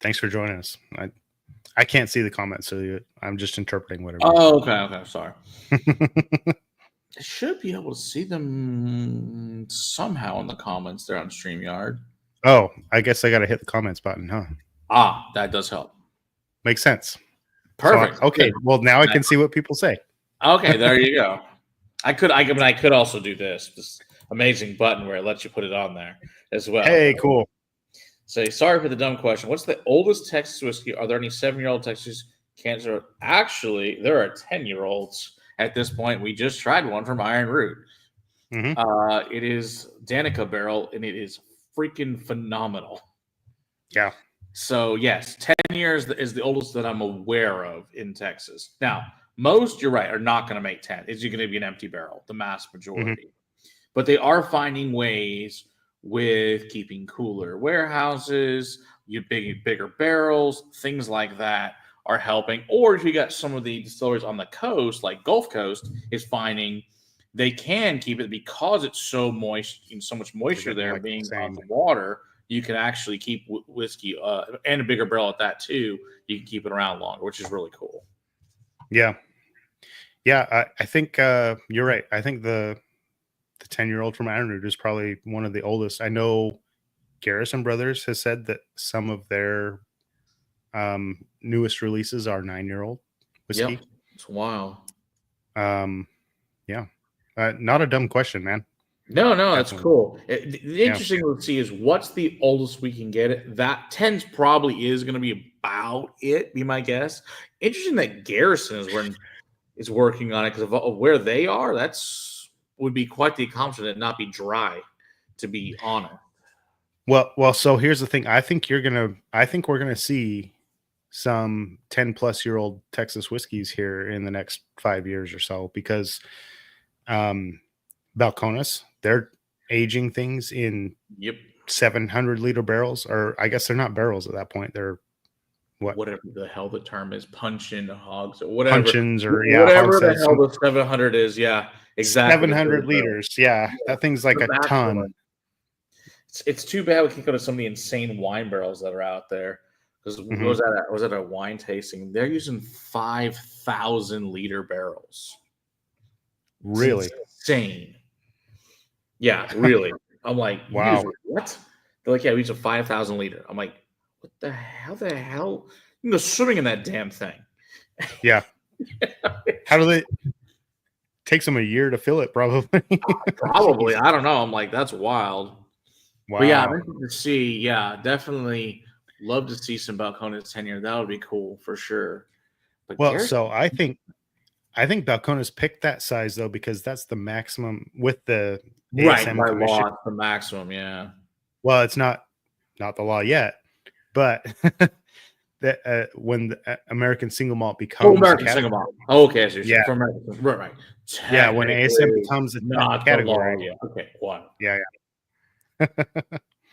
Thanks for joining us. I can't see the comments, so I'm just interpreting whatever. Oh, okay. Sorry. I should be able to see them somehow in the comments there on StreamYard. Oh, I guess I got to hit the comments button, huh? That does help. Makes sense. Perfect. So, okay. Well, now I can see what people say. Okay, there you go. I could also do this amazing button where it lets you put it on there as well. Hey, cool. Say, sorry for the dumb question. What's the oldest Texas whiskey? Are there any 7-year-old Texas cancer? Actually, there are 10-year-olds at this point. We just tried one from Iron Root. Mm-hmm. It is Danica barrel, and it is freaking phenomenal. Yeah. So, yes, 10 years is the oldest that I'm aware of in Texas. Now, most, you're right, are not going to make 10. It's going to be an empty barrel, the mass majority. Mm-hmm. But they are finding ways with keeping cooler warehouses, bigger barrels, things like that are helping. Or if you got some of the distilleries on the coast, like Gulf Coast, is finding they can keep it because it's so moist and so much moisture there like being on the water. You can actually keep whiskey and a bigger barrel at that too. You can keep it around longer, which is really cool. Yeah. Yeah, I think you're right. I think the 10-year-old from Iron Root is probably one of the oldest. I know Garrison Brothers has said that some of their newest releases are 9-year-old whiskey. Yep. It's wild. Yeah. Not a dumb question, man. No, that's cool. The interesting to see is what's the oldest we can get it. That 10 probably is going to be about it, be my guess. Interesting that Garrison is working on it because of where they are. Would be quite the accomplishment and not be dry, to be honest. Well. So here's the thing. I think we're gonna see some 10-plus-year-old Texas whiskeys here in the next 5 years or so because Balcones, they're aging things in 700-liter barrels, or I guess they're not barrels at that point. They're whatever the hell the term is, puncheon hogs or whatever. Puncheons or whatever the hell the 700 is. Yeah, exactly. 700 liters. Yeah, that thing's like a ton. It's too bad we can't go to some of the insane wine barrels that are out there. Because was that a wine tasting? They're using 5,000-liter barrels. Really? It's insane. Yeah, really. I'm like, wow. What? They're like, yeah, we use a 5,000 liter. I'm like, what the hell? You can go swimming in that damn thing. Yeah. How do they? Takes them a year to fill it, probably. Probably. I don't know. I'm like, that's wild. Wow. But yeah, I'm interested to see. Yeah, definitely love to see some Balcones tenure. That would be cool for sure. But so I think Balcones picked that size though because that's the maximum with the ASM by commission. law, the maximum. Yeah. Well, it's not the law yet, but that when the American single malt becomes American single malt. Okay, so yeah, right. Yeah, when ASM becomes a category. Yeah. Okay, wow. Yeah.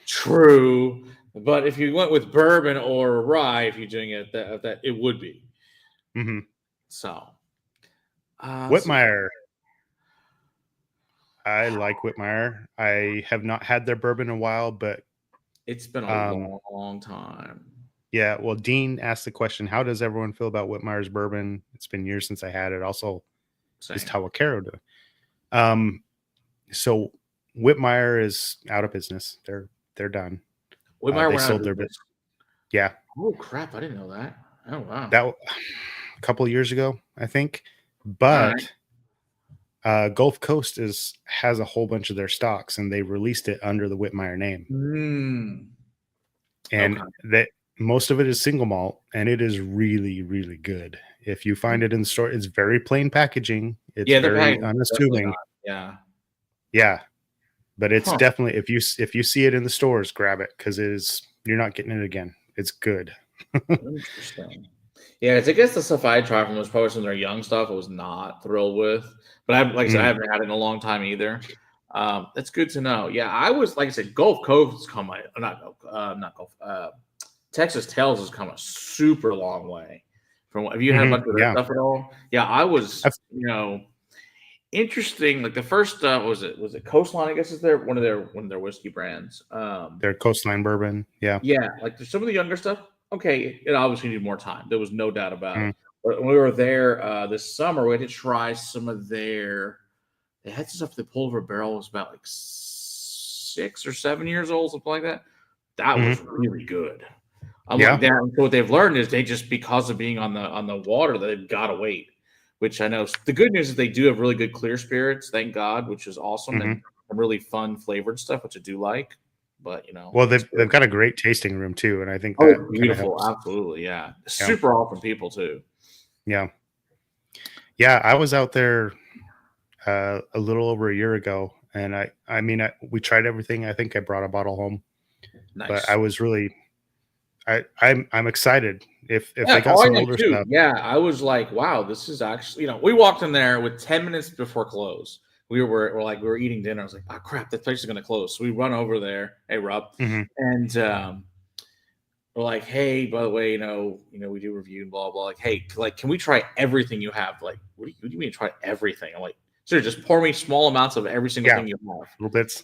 True, but if you went with bourbon or rye, if you're doing it that it would be. Mm-hmm. So, Whitmire. I like Whitmire. I have not had their bourbon in a while, but it's been a long time. Yeah, well, Dean asked the question, how does everyone feel about Whitmire's bourbon? It's been years since I had it. Also, is Tawakero doing? So Whitmire is out of business. They're done. Whitmire they sold their business. Yeah. Oh crap! I didn't know that. Oh wow. That a couple of years ago, I think. But Gulf Coast has a whole bunch of their stocks, and they released it under the Whitmire name. And that most of it is single malt, and it is really, really good. If you find it in the store, it's very plain packaging. It's very unassuming. Yeah. But it's definitely if you see it in the stores, grab it because you're not getting it again. It's good. Interesting. Yeah, I guess the stuff I tried from was probably some of their young stuff I was not thrilled with. But I said, I haven't had it in a long time either. That's good to know. Yeah, I was like I said, Gulf Coast has come Texas Tales has come a super long way. Have you had much of that stuff at all? Yeah, I was interesting. Like the first, was it Coastline? I guess is their one of their whiskey brands. Their Coastline bourbon. Yeah. Yeah, like there's some of the younger stuff. Okay, it obviously needed more time. There was no doubt about it. Mm. But when we were there this summer, we had to try some of their. They had some stuff they pulled over a barrel was about like 6 or 7 years old, something like that. That was really good. I'm like that. So what they've learned is they just because of being on the water, they've got to wait. Which I know the good news is they do have really good clear spirits, thank God, which is awesome, and really fun flavored stuff, which I do like. But well, they've got a great tasting room too, and I think that beautiful, absolutely, yeah, super awesome people too. Yeah, I was out there a little over a year ago, and I mean, we tried everything. I think I brought a bottle home, but I was really, I'm excited if they got some older stuff. Yeah, I was like, wow, this is actually, we walked in there with 10 minutes before close. We were eating dinner. I was like, oh crap, that place is gonna close. So we run over there. Hey, Rob, and we're like, hey, by the way, we do review and blah blah. Like, hey, can we try everything you have? Like, what do you mean try everything? I'm like, sir, just pour me small amounts of every single thing you have. Little bits.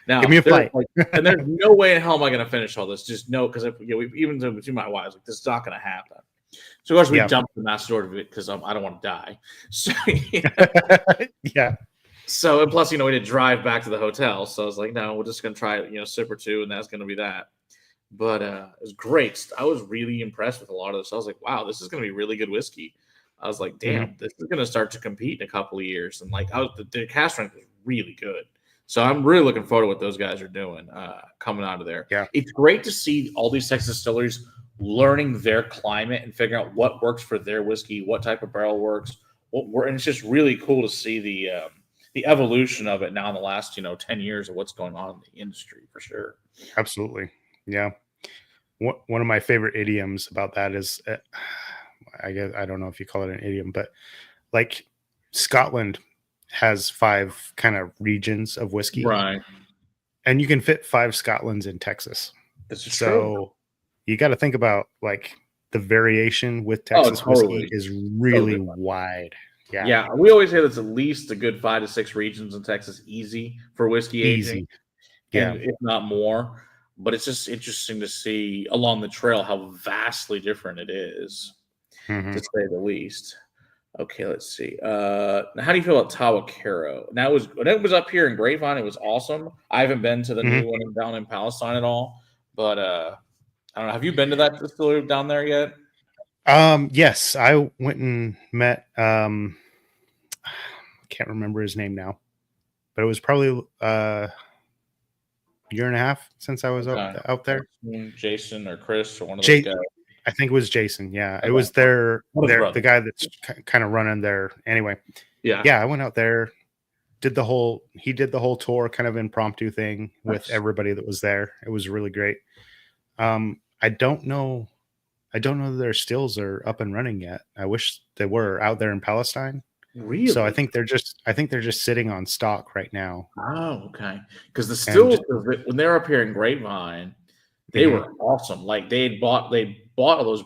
Now, give me a plate. And there's no way in hell am I going to finish all this. Just no, because even between my wives, like this is not going to happen. So of course we dumped the master order of it because I don't want to die. So yeah. So and plus, we had to drive back to the hotel. So I was like, no, we're just going to try a sip or two, and that's going to be that. But it was great. I was really impressed with a lot of this. I was like, wow, this is going to be really good whiskey. I was like, damn, this is going to start to compete in a couple of years. And like, the cask strength was really good. So I'm really looking forward to what those guys are doing coming out of there. Yeah. It's great to see all these Texas distilleries learning their climate and figuring out what works for their whiskey, what type of barrel works. And it's just really cool to see the evolution of it now in the last 10 years of what's going on in the industry for sure. Absolutely. Yeah. One of my favorite idioms about that is, I guess, I don't know if you call it an idiom, but like Scotland has 5 kind of regions of whiskey, right? And you can fit 5 Scotlands in Texas. This is so true. You got to think about like the variation with Texas whiskey is really wide. Yeah, we always say that's at least a good 5 to 6 regions in Texas, easy for whiskey aging, and if not more. But it's just interesting to see along the trail how vastly different it is, to say the least. Okay, let's see. Now how do you feel about Tawakero? Now when it was up here in Grapevine, it was awesome. I haven't been to the new one down in Palestine at all, but I don't know. Have you been to that distillery down there yet? Yes, I went and met. I can't remember his name now, but it was probably a year and a half since I was out there. Jason or Chris or one of those guys. I think it was Jason. Yeah, it was the guy that's kind of running there. Anyway, yeah, I went out there, he did the whole tour, kind of impromptu thing with everybody that was there. It was really great. I don't know that their stills are up and running yet. I wish they were out there in Palestine. Really? So I think they're just sitting on stock right now. Oh, okay. Because the stills, when they were up here in Grapevine, they were awesome. Like they bought all those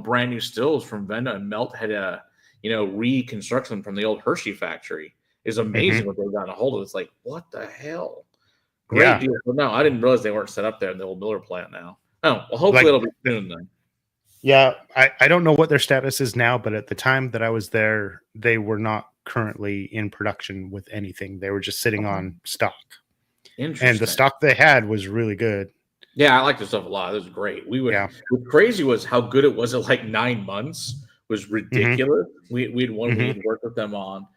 brand new stills from Venda, and Melt had reconstruction from the old Hershey factory. It's amazing what they've gotten a hold of. It's like, what the hell? Great deal. But no, I didn't realize they weren't set up there in the old Miller plant now. Oh, well, hopefully it'll be soon then. Yeah, I don't know what their status is now, but at the time that I was there, they were not currently in production with anything. They were just sitting on stock. Interesting. And the stock they had was really good. Yeah, I like this stuff a lot. It was great. What crazy was how good it was at like 9 months was ridiculous. We'd worked with them on.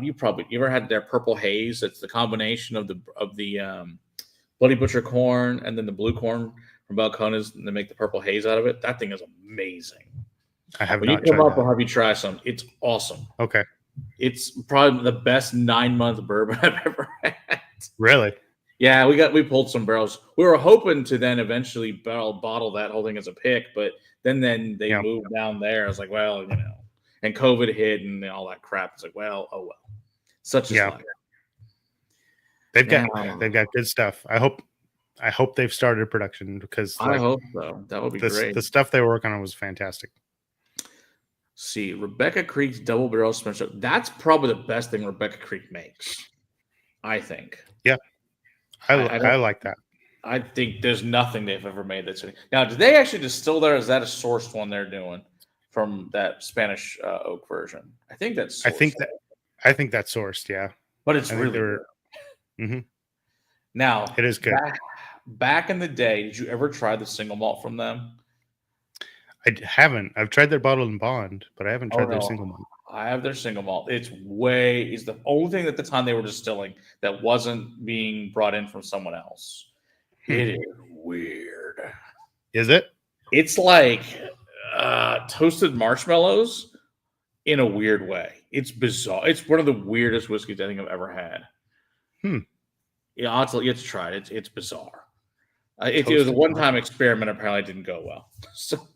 You ever had their purple haze? It's the combination of the Bloody Butcher corn and then the blue corn from Balcones, and they make the purple haze out of it. That thing is amazing. I have when not you come up, that. I'll have you try some. It's awesome. Okay. It's probably the best 9-month bourbon I've ever had. Really? Yeah, we pulled some barrels. We were hoping to then eventually bottle that whole thing as a pick, but then they moved down there. I was like, well, and COVID hit and all that crap. It's like, well, oh well. Such is life. They've got good stuff. I hope they've started production because I hope so. That would be great. The stuff they were working on was fantastic. See, Rebecca Creek's double barrel Smith. That's probably the best thing Rebecca Creek makes, I think. Yeah, I I don't. like that. I think there's nothing they've ever made that's now. Do they actually distill there? Or is that a sourced one they're doing from that Spanish oak version? I think that's sourced. I think that's sourced. Yeah, But it's I think really good. Mm-hmm. Now, it is good. Back in the day, did you ever try the single malt from them? I haven't. I've tried their bottled and bond, but I haven't tried their single malt. I have their single malt. It's the only thing at the time they were distilling that wasn't being brought in from someone else. It is weird. Is it? It's like toasted marshmallows in a weird way. It's bizarre. It's one of the weirdest whiskeys I think I've ever had. Yeah, you have to try it. It's bizarre. It was a one-time experiment. Apparently, it didn't go well. So.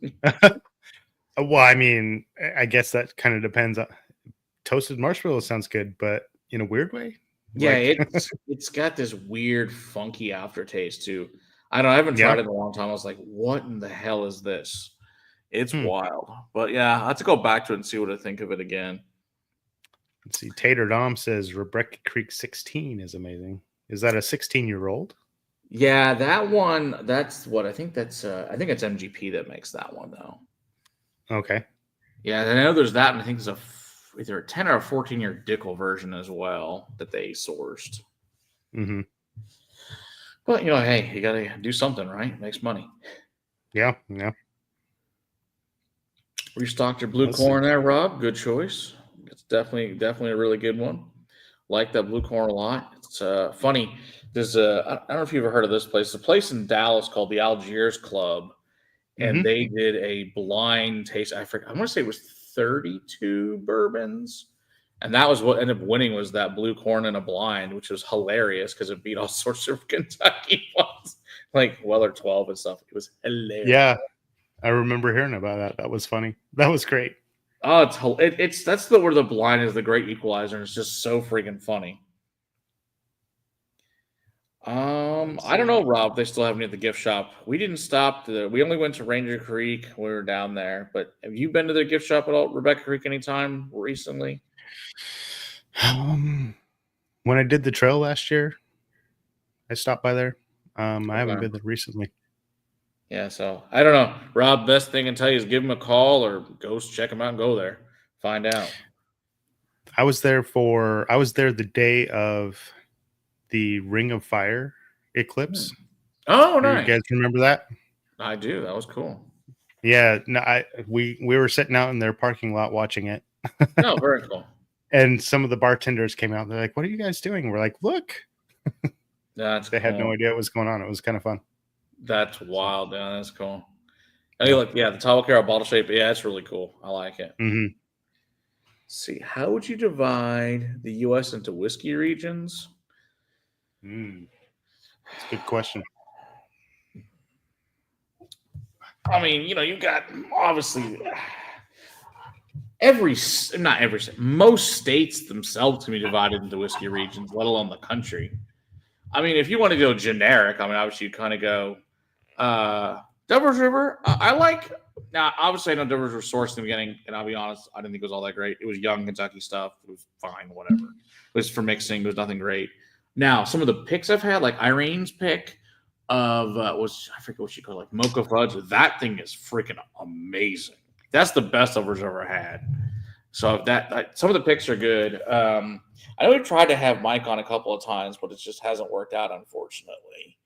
Well, I mean, I guess that kind of depends. Toasted marshmallow sounds good, but in a weird way. Yeah, it's got this weird, funky aftertaste too. I haven't tried it in a long time. I was like, "What in the hell is this?" It's wild, but yeah, I have to go back to it and see what I think of it again. Let's see. Tater Dom says Rebecca Creek 16 is amazing. Is that a 16-year-old? Yeah, that one. That's what I think. I think it's MGP that makes that one though. Okay. Yeah, I know there's that, and I think there's either a 10 or a 14-year Dickel version as well that they sourced. Mm-hmm. But hey, you got to do something, right? It makes money. Yeah. Restocked your blue corn there, Rob. Good choice. It's definitely a really good one. Like that blue corn a lot. It's funny. There's I don't know if you've ever heard of this place. It's a place in Dallas called the Algiers Club, and they did a blind taste. I want to say it was 32 bourbons, and that was what ended up winning was that blue corn in a blind, which was hilarious because it beat all sorts of Kentucky ones like Weller 12 and stuff. It was hilarious. Yeah, I remember hearing about that. That was funny. That was great. Oh, that's where the blind is the great equalizer, and it's just so freaking funny. I don't know, Rob. They still have me at the gift shop. We didn't stop. We only went to Ranger Creek when we were down there. But have you been to their gift shop at all, Rebecca Creek, anytime recently? When I did the trail last year, I stopped by there. I haven't been there recently. Yeah, so I don't know, Rob. Best thing I can tell you is give them a call or go check them out and go there, find out. I was there the day of the Ring of Fire eclipse. Oh, nice. You guys remember that? I do. That was cool. Yeah, no, we were sitting out in their parking lot watching it. Oh, very cool. And some of the bartenders came out. They're like, "What are you guys doing?" We're like, "Look." They had no idea what was going on. It was kind of fun. That's wild. Yeah, that's cool. Hey, look, the towel care bottle shape. Yeah, it's really cool. I like it. Mm-hmm. See, how would you divide the U.S. into whiskey regions? That's a good question. I mean, you've got obviously most states themselves can be divided into whiskey regions, let alone the country. I mean, if you want to go generic, I mean, obviously you kind of go Devil's River. I like now. Obviously, I know Devil's River sourced in the beginning, and I'll be honest, I didn't think it was all that great. It was young Kentucky stuff. It was fine, whatever. It was for mixing. It was nothing great. Now, some of the picks I've had, like Irene's pick of I forget what she called, like Mocha Fudge. That thing is freaking amazing. That's the best Devil's ever had. So some of the picks are good. I know we've tried to have Mike on a couple of times, but it just hasn't worked out, unfortunately,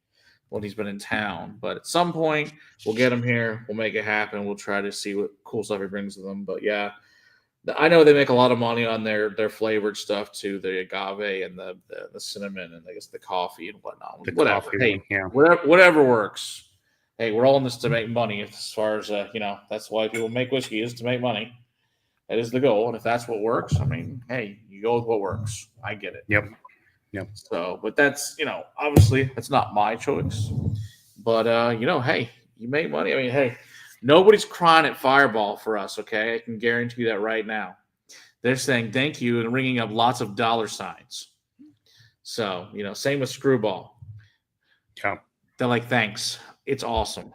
when he's been in town. But at some point, we'll get him here. We'll make it happen. We'll try to see what cool stuff he brings with him. But yeah, I know they make a lot of money on their flavored stuff too, the agave and the cinnamon and I guess the coffee and whatnot. Whatever. Hey, whatever works. Hey, we're all in this to make money. As far as that's why people make whiskey, is to make money. That is the goal, and if that's what works, I mean, hey, you go with what works. I get it. Yep. So, but that's obviously that's not my choice. But hey, you make money. I mean, hey, nobody's crying at Fireball for us. Okay, I can guarantee you that right now. They're saying thank you and ringing up lots of dollar signs. So same with Screwball. Yeah, they're like, thanks. It's awesome.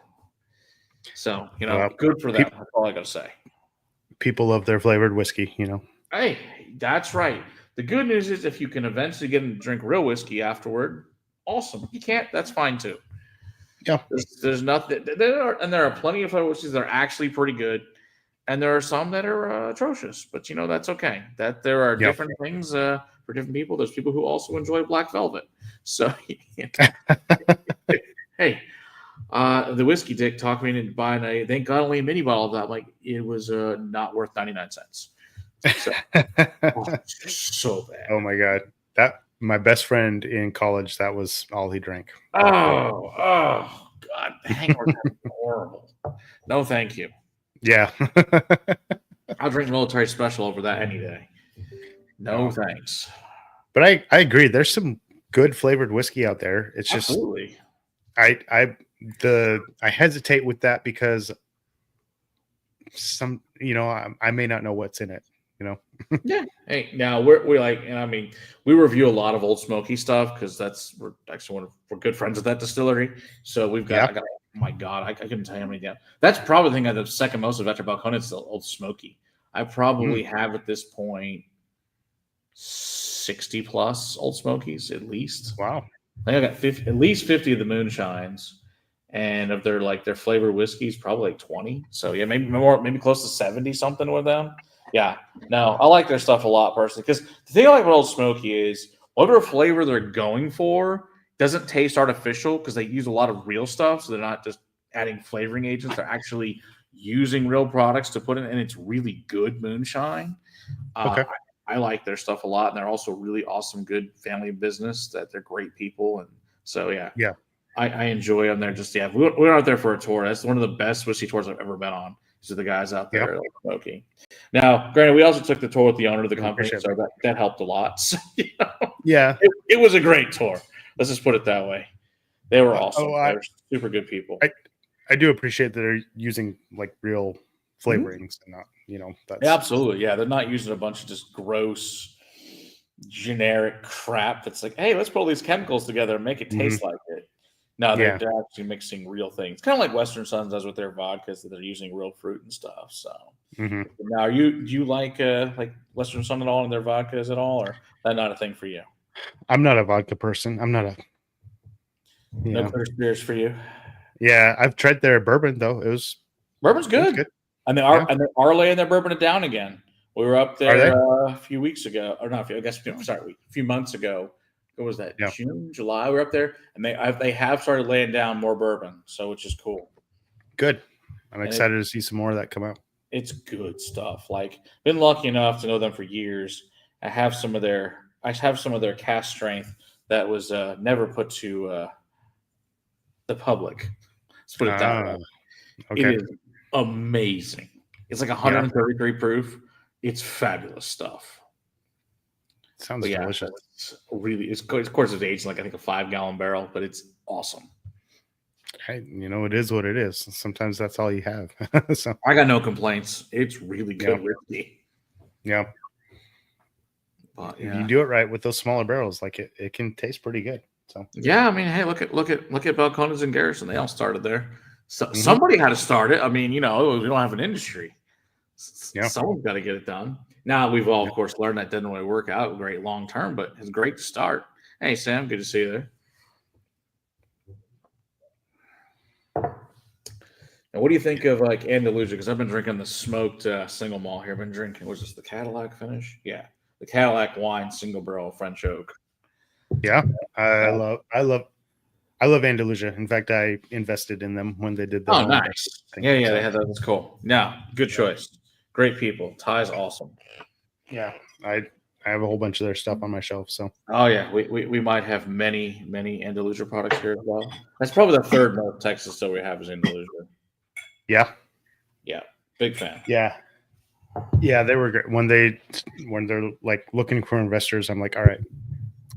So good for them. That's all I gotta say. people love their flavored whiskey, you know. Hey, that's right. The good news is if you can eventually get them to drink real whiskey afterward, awesome. You can't, that's fine too. Yeah. There's nothing. There are plenty of flavored whiskeys that are actually pretty good, and there are some that are atrocious. But that's okay. That there are different things for different people. There's people who also enjoy black velvet. So, hey, the whiskey dick talked me into buying thank God only a mini bottle of that. Like it was not worth 99 cents. So, so bad. Oh my God. My best friend in college, that was all he drank. Oh God. The hangovers are horrible. No, thank you. Yeah. I'll drink military special over that any day. No, thanks. But I agree. There's some good flavored whiskey out there. It's just absolutely. I hesitate with that because I may not know what's in it. Yeah. Hey, now we're like, and I mean, we review a lot of Old Smoky stuff because we're actually we're good friends with that distillery. So we've got, oh my God, I couldn't tell you how many down. That's probably the thing I the second most of after Balcones is the Old Smoky. I probably have at this point 60 plus Old Smokies at least. Wow. I think I got at least 50 of the moonshines, and of their flavored whiskeys, probably like 20. So yeah, maybe more, maybe close to 70 something with them. Yeah, no, I like their stuff a lot personally because the thing I like about Old Smoky is whatever flavor they're going for doesn't taste artificial because they use a lot of real stuff, so they're not just adding flavoring agents; they're actually using real products to put in, and it's really good moonshine. Okay. I like their stuff a lot, and they're also really awesome, good family business. That they're great people, and so yeah. I enjoy them. They're just we went out there for a tour. That's one of the best whiskey tours I've ever been on. So the guys out there like smoking. Now, granted, we also took the tour with the owner of the company, so that helped a lot. So, yeah, it was a great tour. Let's just put it that way. They were awesome. They were super good people. I do appreciate that they're using like real flavorings and not, that's absolutely. Yeah, they're not using a bunch of just gross, generic crap. That's like, hey, let's put all these chemicals together and make it taste like it. No, they're actually mixing real things. Kind of like Western Suns does with their vodkas, that they're using real fruit and stuff. So now, do you like Western Sun at all in their vodkas at all, or that not a thing for you? I'm not a vodka person. I'm not a no clear spirits for you. Yeah, I've tried their bourbon though. Bourbon's good. And they are laying their bourbon down again. We were up there a few weeks ago, or not? A few months ago. What was that? June, July. We're up there, and they have started laying down more bourbon, so which is cool. Good. I'm excited to see some more of that come out. It's good stuff. Like, been lucky enough to know them for years. I have some of their cast strength that was never put to the public. Let's put it that way. Okay. It is amazing. It's like 133 proof. It's fabulous stuff. Sounds delicious. Of course, it's aged like I think a 5-gallon barrel, but it's awesome. Hey, it is what it is. Sometimes that's all you have. So I got no complaints. It's really good whiskey. Yeah. But if you do it right with those smaller barrels, like it can taste pretty good. So yeah, I mean, hey, look at Balcones and Garrison. They all started there. So somebody had to start it. I mean, we don't have an industry. Someone's got to get it done. Now, we've all, of course, learned that doesn't really work out great long term, but it's great to start. Hey, Sam, good to see you there. Now, what do you think of like Andalusia? Because I've been drinking the smoked single malt here. I've been drinking, was this the Cadillac finish? Yeah, the Cadillac wine single barrel French oak. Yeah, I love Andalusia. In fact, I invested in them when they did that. Oh, nice. Yeah, they had that. That's cool. Yeah, good choice. Great people. Ty's awesome. Yeah, I have a whole bunch of their stuff on my shelf. So oh yeah, we might have many Andalusia products here as well. That's probably the third North Texas still we have is Andalusia. Yeah, big fan. Yeah, they were great when they're like looking for investors. I'm like, all right,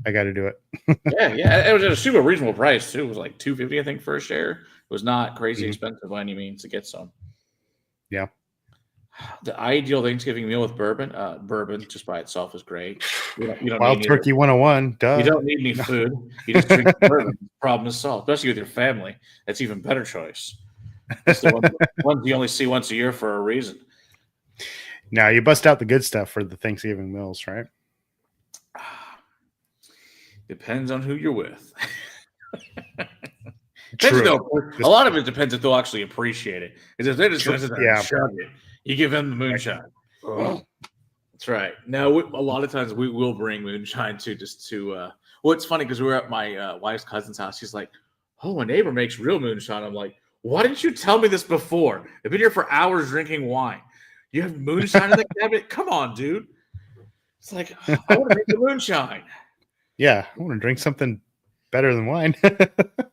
I got to do it. yeah, it was at a super reasonable price too. It was like $250, I think, for a share. It was not crazy expensive by any means to get some. Yeah. The ideal Thanksgiving meal with bourbon just by itself is great. You don't Wild need Turkey 101. Duh. You don't need any food. You just drink bourbon. Problem is solved, especially with your family. That's even better choice. It's the ones you only see once a year for a reason. Now you bust out the good stuff for the Thanksgiving meals, right? Depends on who you're with. True. A lot of it depends if they'll actually appreciate it. Because if they're just going to chug it, you give them the moonshine. That's right. Now, a lot of times we will bring moonshine too, just to. Well, it's funny because we were at my wife's cousin's house. She's like, "Oh, a neighbor makes real moonshine." I'm like, "Why didn't you tell me this before? I've been here for hours drinking wine. You have moonshine in the cabinet? Come on, dude." It's like, I want to make the moonshine. Yeah, I want to drink something better than wine. And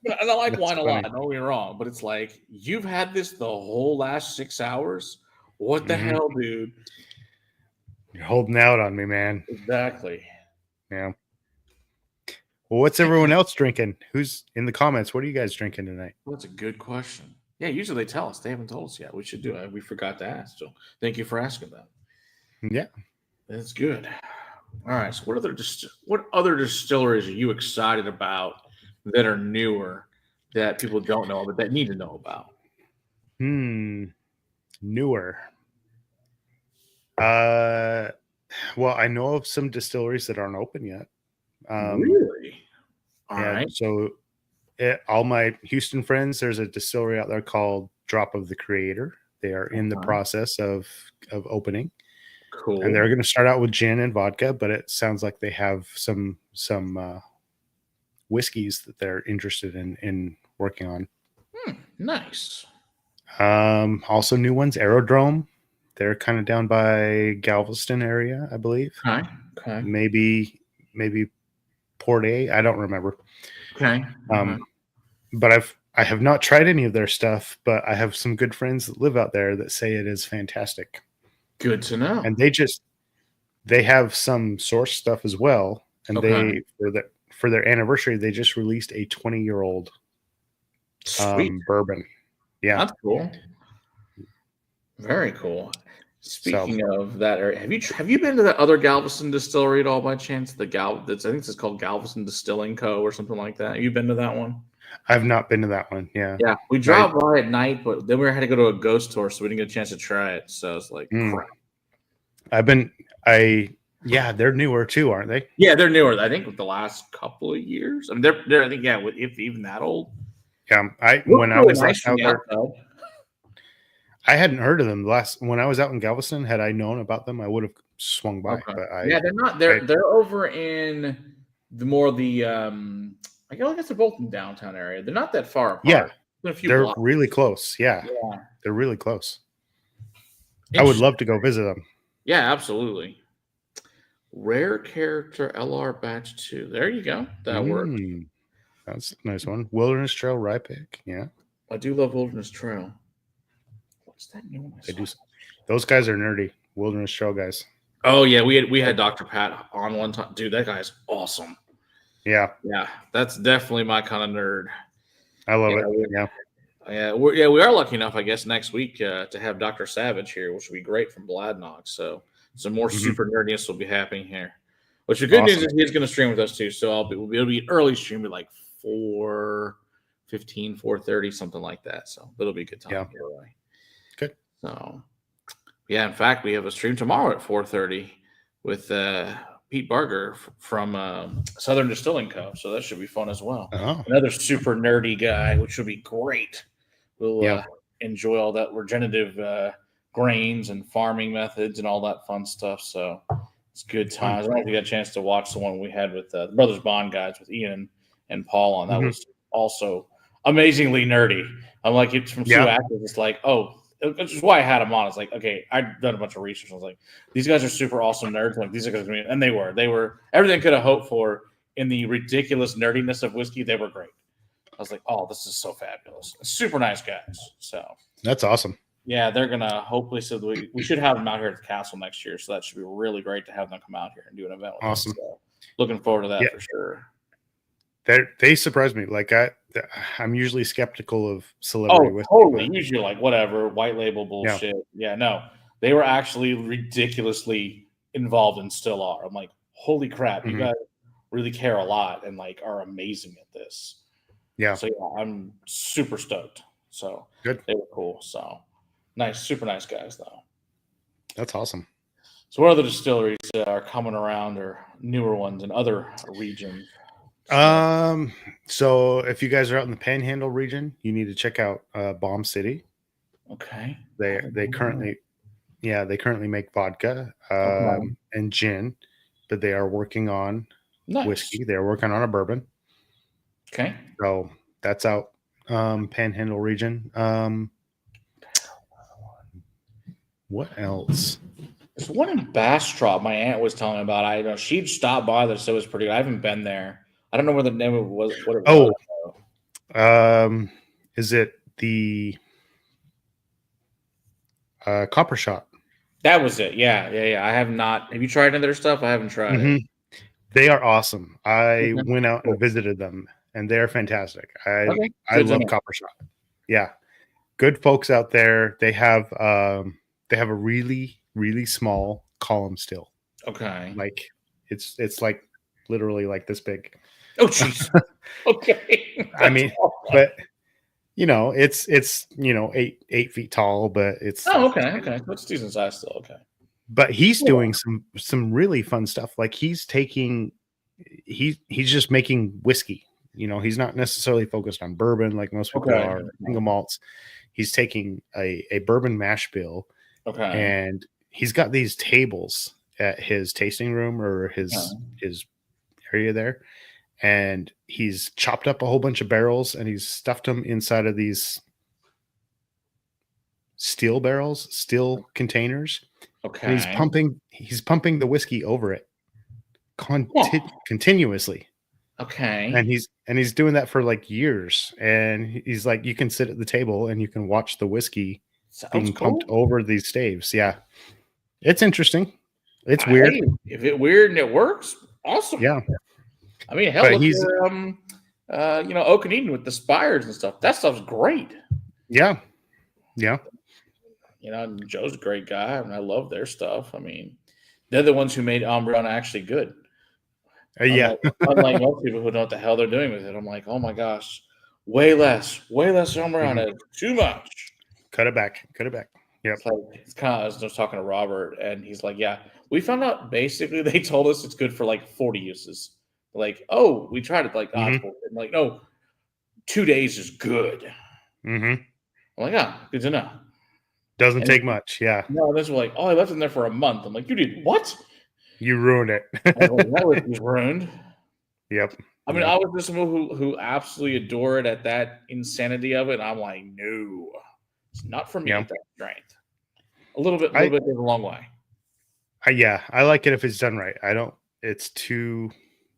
I like wine a lot, don't get me wrong, but it's like, you've had this the whole last 6 hours? What the hell, dude? You're holding out on me, man. Exactly. Yeah. Well, what's everyone else drinking? Who's in the comments? What are you guys drinking tonight? Well, that's a good question. Yeah, usually they tell us. They haven't told us yet. We should do it. We forgot to ask. So thank you for asking that. Yeah. That's good. All right. So what other distilleries are you excited about that are newer that people don't know but that need to know about? Newer. Well, I know of some distilleries that aren't open yet. Really? All right. So all my Houston friends, there's a distillery out there called Drop of the Creator. They are in the process of opening. Cool. And they're going to start out with gin and vodka, but it sounds like they have some whiskeys that they're interested in working on. Nice. Also new ones, Aerodrome. They're kind of down by Galveston area, I believe. Okay. Maybe Port A. I don't remember. Okay. But I have not tried any of their stuff, but I have some good friends that live out there that say it is fantastic. Good to know. And they have some source stuff as well. And they for their anniversary, they just released a 20-year-old bourbon. Yeah. That's cool. Very cool. Speaking of that area, have you been to that other Galveston distillery at all by chance? I think it's called Galveston Distilling Co. or something like that. Have you been to that one? I've not been to that one. Yeah. Yeah. We drove by at night, but then we had to go to a ghost tour, so we didn't get a chance to try it. So it's like crap. They're newer too, aren't they? Yeah, they're newer. I think with the last couple of years. I mean, they're I think if even that old. Yeah. When I was out there, I hadn't heard of them when I was out in Galveston. Had I known about them, I would have swung by. Okay. But they're not. They're over in I guess they're both in the downtown area. They're not that far apart. Yeah, they're really close. Yeah, they're really close. I would love to go visit them. Yeah, absolutely. Rare Character LR Batch 2. There you go. That worked. That's a nice one. Wilderness Trail Rye Pick. Yeah, I do love Wilderness Trail. What's that new one? Those guys are nerdy. Wilderness Trail guys. Oh yeah, we had Dr. Pat on one time. Dude, that guy's awesome. Yeah. Yeah, that's definitely my kind of nerd. I love it. Yeah. We are lucky enough, I guess, next week to have Dr. Savage here, which will be great from Bladnock. So some more super nerdiness will be happening here. Which the good news is he's going to stream with us too. So it'll be an early stream at like 4:15, 4:30, something like that. So it'll be a good time. Yeah. Good. So yeah, in fact, we have a stream tomorrow at 4:30 with Pete Barger from Southern Distilling Co. So that should be fun as well. Another super nerdy guy, which will be great. We'll enjoy all that regenerative grains and farming methods and all that fun stuff. So it's good times. I don't know if you got a chance to watch the one we had with the Brothers Bond guys with Ian and Paul on. That was also amazingly nerdy. I'm like, it's from Sioux Actors. It's like, which is why I had them on. It's like, okay, I've done a bunch of research. I was like, these guys are super awesome nerds. Like, these are going to be, and they were everything I could have hoped for in the ridiculous nerdiness of whiskey. They were great. I was like, oh, this is so fabulous. Super nice guys. So that's awesome. Yeah, they're going to hopefully, so we should have them out here at the castle next year. So that should be really great to have them come out here and do an event with us. So looking forward to that for sure. They surprised me. Like I'm usually skeptical of celebrity whiskey. Totally. Usually like whatever, white label bullshit. Yeah, no. They were actually ridiculously involved and still are. I'm like, holy crap, you guys really care a lot and like are amazing at this. Yeah. So I'm super stoked. So good. They were cool. So nice, super nice guys though. That's awesome. So, what other distilleries are coming around, or newer ones in other regions? So if you guys are out in the Panhandle region, you need to check out Bomb City. Okay. They currently make vodka Okay. and gin, but they are working on Nice. whiskey. They're working on a bourbon. Okay. So that's out Panhandle region. What else? There's one in Bastrop my aunt was telling me about. I know she'd stopped by there, so it was pretty good. I haven't been there. I don't know what the name of it was, what it was. Is it the Copper Shot? That was it. Yeah. I have not. Have you tried any of their stuff? I haven't tried it. They are awesome. I Okay. went out Cool. and visited them, and they're fantastic. Okay. I Good to love know. Copper Shot. Yeah, good folks out there. They have a really small column still. Okay. Like it's like literally like this big. Oh, jeez. Okay. I mean, but it's 8 feet tall, but Okay. That's decent size still. Okay. but he's Yeah. doing some really fun stuff. Like he's just making whiskey. He's not necessarily focused on bourbon like most people Okay. are, or single malts. He's taking a bourbon mash bill, Okay. and he's got these tables at his tasting room or his area there, and he's chopped up a whole bunch of barrels and he's stuffed them inside of these steel containers, and Okay. he's pumping the whiskey over it Yeah. continuously. Okay. And he's doing that for like years, and he's like, you can sit at the table and you can watch the whiskey Sounds being pumped cool. over these staves. Yeah, it's interesting. It's weird. Hey, if it's weird and it works, awesome. Yeah, I mean, hell, but look he's at Oak and Eden with the spires and stuff. That stuff's great. yeah. Joe's a great guy, and I love their stuff. I mean, they're the ones who made Umbrella actually good. Yeah. Unlike most people who know what the hell they're doing with it. I'm like, oh my gosh, way less Umbrella, too much. Cut it back. Yep. It's kind of, I was just talking to Robert, and he's like, yeah, we found out basically they told us it's good for like 40 uses. Like, oh, we tried it, like, I'm like, no, 2 days is good. I'm like, good to know. Doesn't take much. Yeah. No, this was like, oh, I left it in there for a month. I'm like, you did what? You ruined it. That was ruined. Yep. I mean, I was just someone who absolutely adore it at that insanity of it. And I'm like, no, it's not for me at that strength. A little bit goes a long way. I like it if it's done right. I don't. It's too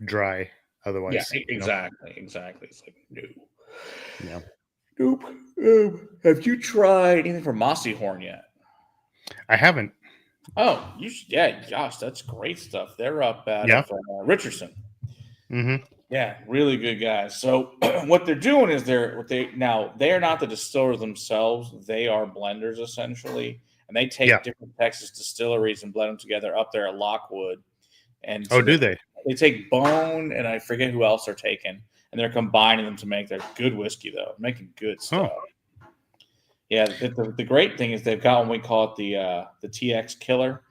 dry otherwise. Yeah, exactly. It's like no. Yeah. Nope. Have you tried anything from Mossy Horn yet? I haven't. Oh, you should, yeah, gosh, that's great stuff. They're up at Richardson. Yeah, really good guys. So what they're doing is they're not the distillers themselves. They are blenders essentially, and they take different Texas distilleries and blend them together up there at Lockwood. And so do they? They take Bone, and I forget who else they're taking, and they're combining them to make their good whiskey, though, making good stuff. Yeah, the great thing is they've got what we call it the TX Killer,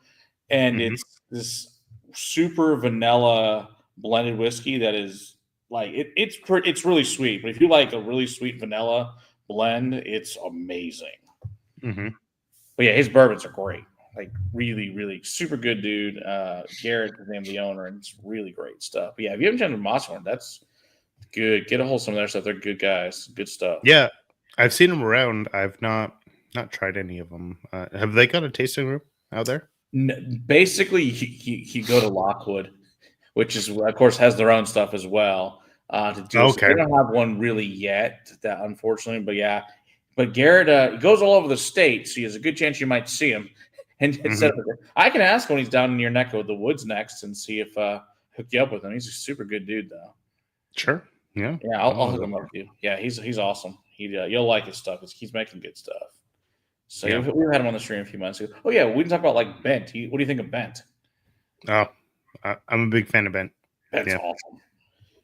and it's this super vanilla blended whiskey that is like it's really sweet. But if you like a really sweet vanilla blend, it's amazing. But yeah, his bourbons are great. Like really, really super good dude. Garrett is the name of the owner, and it's really great stuff. But yeah, if you haven't tried Mosshorn, that's good. Get a hold of some of their stuff. They're good guys. Good stuff. Yeah, I've seen them around. I've not tried any of them. Have they got a tasting room out there? Basically, you go to Lockwood, which is of course has their own stuff as well. To do. Okay, so they don't have one really yet. That unfortunately, but yeah. But Garrett, he goes all over the state, so there's a good chance you might see him. And I can ask when he's down in your neck of the woods next and see if hook you up with him. He's a super good dude, though. Sure. Yeah. Yeah, I'll hook him up with you. Yeah, he's awesome. You'll like his stuff. He's making good stuff. So we had him on the stream a few months ago. Oh yeah, we can talk about like Bent. What do you think of Bent? Oh, I'm a big fan of Bent. Bent's awesome.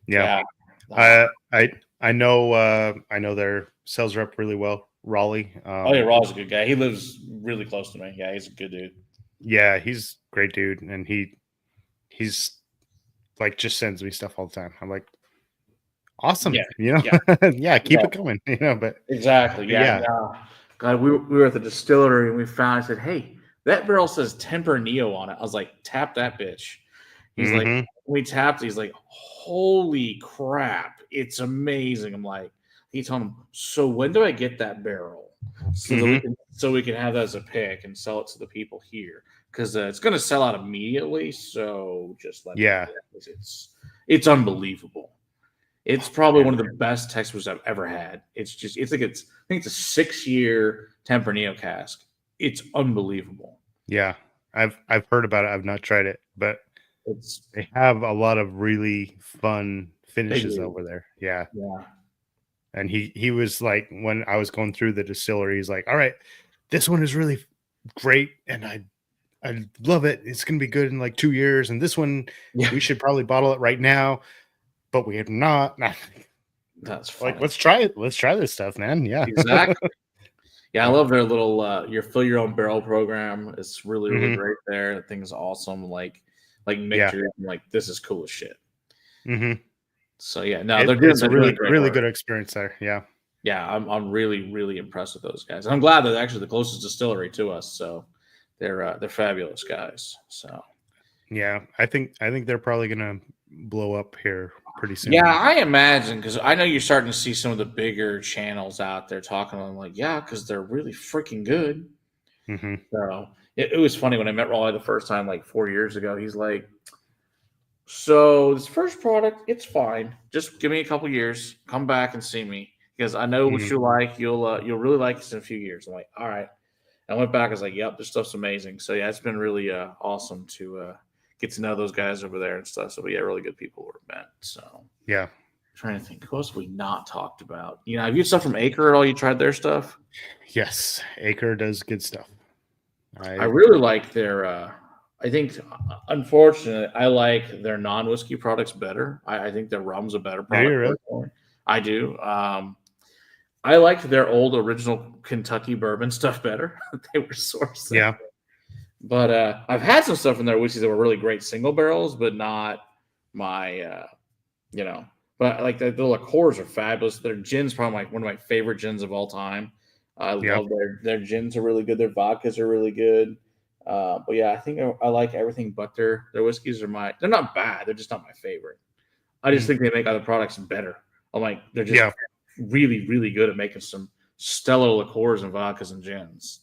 Yeah. I know their sales rep really well, Raleigh. Raleigh's a good guy. He lives really close to me. Yeah, he's a good dude. Yeah, he's a great dude, and he's like just sends me stuff all the time. I'm like, Yeah, awesome, yeah, yeah, keep yeah, it coming, exactly. but Yeah, yeah, no. God, we were at the distillery and we found. I said, "Hey, that barrel says Tempranillo on it." I was like, "Tap that bitch." He's like, mm-hmm, we tapped. He's like, "Holy crap, it's amazing." I'm like, he told him, "So when do I get that barrel so that mm-hmm, we can have that as a pick and sell it to the people here because it's going to sell out immediately. So just let me know. yeah, 'Cause it's unbelievable." It's probably man, one of the best Texas I've ever had. I think it's a 6-year Tempranillo cask. It's unbelievable. yeah. I've heard about it. I've not tried it, but It's they have a lot of really fun they finishes do. over there. Yeah. Yeah. And he was like, when I was going through the distillery, he's like, all right, this one is really great, and I love it. It's gonna be good in like 2 years. And this one, Yeah. we should probably bottle it right now, but we have not. That's Like, funny. let's try it. Let's try this stuff, man. Yeah. Exactly. Yeah, I Yep. love their little your fill your own barrel program. It's really, really Hmm. great there. The thing's awesome. Like Yeah. mixture. I'm like, this is cool as shit. Hmm. So yeah, no, they're It's a they're doing really, great really work. good experience there. Yeah. Yeah, I'm really, really impressed with those guys. And I'm glad they're actually the closest distillery to us. So they're fabulous guys. So Yeah. I think they're probably gonna blow up here pretty yeah, soon. I imagine because I know you're starting to see some of the bigger channels out there talking on like, yeah, because they're really freaking good. Hmm. So it was funny when I met Raleigh the first time, like 4 years ago. He's like, "So this first product, it's fine. Just give me a couple years. Come back and see me because I know what Hmm. you like. You'll really like this in a few years." I'm like, "All right." I went back. I was like, "Yep, this stuff's amazing." So yeah, it's been really awesome to get to know those guys over there and stuff. So but yeah, really good people were met. So Yeah. trying to think, who else have we not talked about? Have you stuff from Acre at all? You tried their stuff? Yes. Acre does good stuff. I I really like their. I think, unfortunately, I like their non-whiskey products better. I think their rum's a better do you product really? personally. I do. I liked their old original Kentucky bourbon stuff better. They were sourcing, Yeah. but I've had some stuff in their whiskeys that were really great single barrels, but not my. You know, but like the liqueurs are fabulous. Their gin's probably one of my favorite gins of all time. I Yeah. love their gins are really good. Their vodkas are really good. But yeah, I think I like everything but their whiskeys are they're not bad. They're just not my favorite. I just Mm. think they make other products better. I'm like they're just Yeah. really really good at making some stellar liqueurs and vodkas and gins.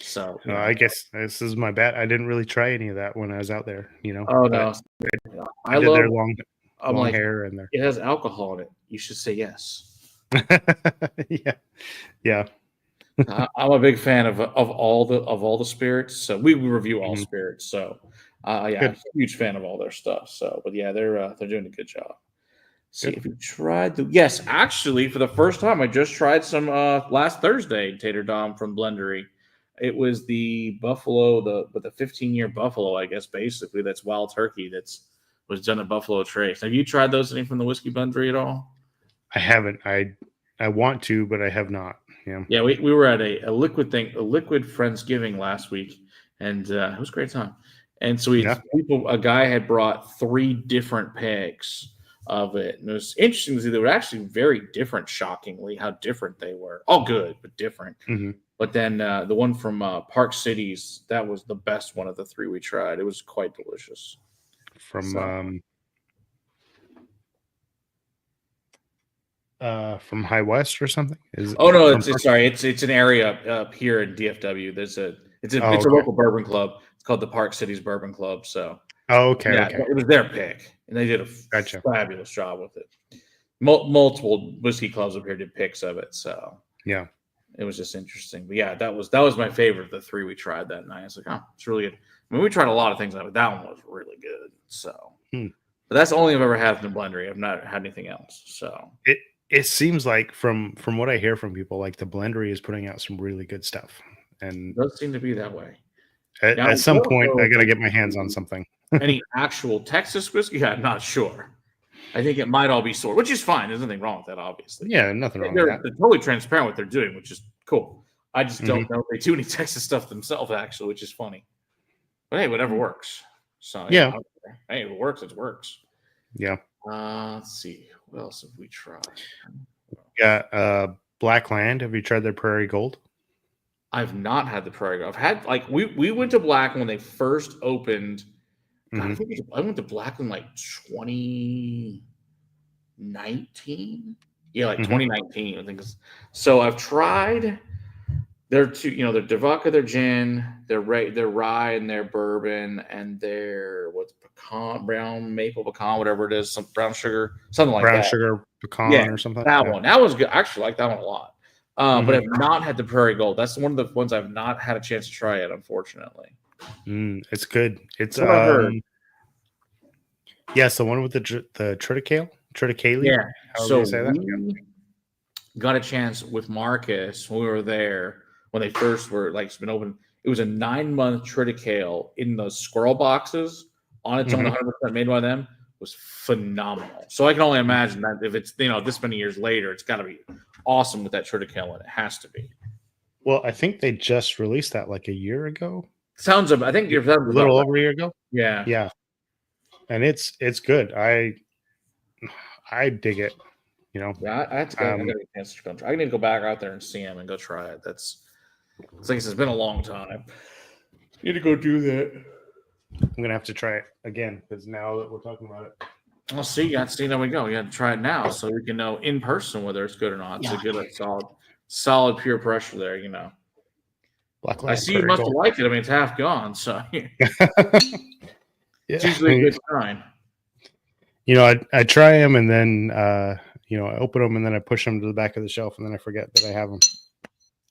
So I guess this is my bad. I didn't really try any of that when I was out there, oh but no, I I did love. their long I'm long like hair and their it has alcohol in it. You should say yes. yeah. Yeah. I'm a big fan of all the spirits. So we review all Mhm. spirits. So yeah, Good. huge fan of all their stuff. So, but yeah, they're doing a good job. See Good. if you tried the yes, actually, for the first time, I just tried some last Thursday Tater Dom from Blendery. It was the Buffalo, the 15-year Buffalo, I guess basically that's wild turkey that's was done at Buffalo Trace. Have you tried those any from the Whiskey Blendery at all? I haven't. I want to, but I have not. Yeah. Yeah, we were at a liquid thing, a liquid Friendsgiving last week, and it was a great time. And so Yeah. a guy had brought 3 different pegs of it, and it was interesting to see they were actually very different. Shockingly, how different they were. All good, but different. Hmm. But then the one from Park Cities, that was the best one of the 3 we tried. It was quite delicious. From So, High West or something? Is it oh no, from it's sorry, it's an area up here in DFW. Oh, It's a okay. local bourbon club. It's called the Park Cities Bourbon Club. So Oh, okay, yeah, okay. it was their pick, and they did a Gotcha. fabulous job with it. Multiple whiskey clubs up here did picks of it, so Yeah. it was just interesting. But yeah, that was my favorite of the 3 we tried that night. I was like, oh, it's really good. I mean, we tried a lot of things, but that one was really good. So, Hmm. but that's the only I've ever had from the Blendery. I've not had anything else. So It seems like from what I hear from people, like the Blendery is putting out some really good stuff. And it does seem to be that way. Now, at I some don't point, know I if got to they get my hands on do something. any actual Texas whiskey. I'm not sure. I think it might all be sourced, which is fine. There's nothing wrong with that, obviously. Yeah, nothing wrong with They're, that. they're totally transparent what they're doing, which is cool. I just Hmm. don't know if they do any Texas stuff themselves, actually, which is funny. But hey, whatever works. So Yeah. hey, if it works, it works. Yeah. Let's see. What else have we tried? Yeah. Black Land. Have you tried their Prairie Gold? I've not had the Prairie Gold. I've had like we went to Black when they first opened. God, I think I went to Black in like 2019. Yeah, like 2019. I think. So I've tried their their vodka, their gin, their rye, and their bourbon, and their brown maple pecan, whatever it is, some brown sugar, something like Brown that. sugar pecan Yeah, or something. that one. That was good. I actually like that one a lot. But I've Mm-hmm. not had the Prairie Gold. That's one of the ones I've not had a chance to try yet, unfortunately. It's good. It's That's what I heard. Yes, the one with the triticale. Yeah. However So you say that. we got a chance with Marcus when we were there when they first were like it's been open. It was a 9-month triticale in those squirrel boxes on its own, 100% made by them. Was phenomenal. So I can only imagine that if it's this many years later, it's got to be awesome with that triticale, and it has to be. Well, I think they just released that like a year ago. I think you're a little over a year ago. Yeah, yeah, and it's good. I dig it. Yeah, I have to go. I got a chance to go. I need to go back out there and see him and go try it. It's like it's been a long time. Need to go do that. I'm gonna have to try it again because now that we're talking about it. Well, see, there we go. You have to try it now so we can know in person whether it's good or not. It's a good, solid peer pressure there. I see you must have liked it. I mean, it's half gone, so it's usually a good sign. I try them and then I open them and then I push them to the back of the shelf and then I forget that I have them.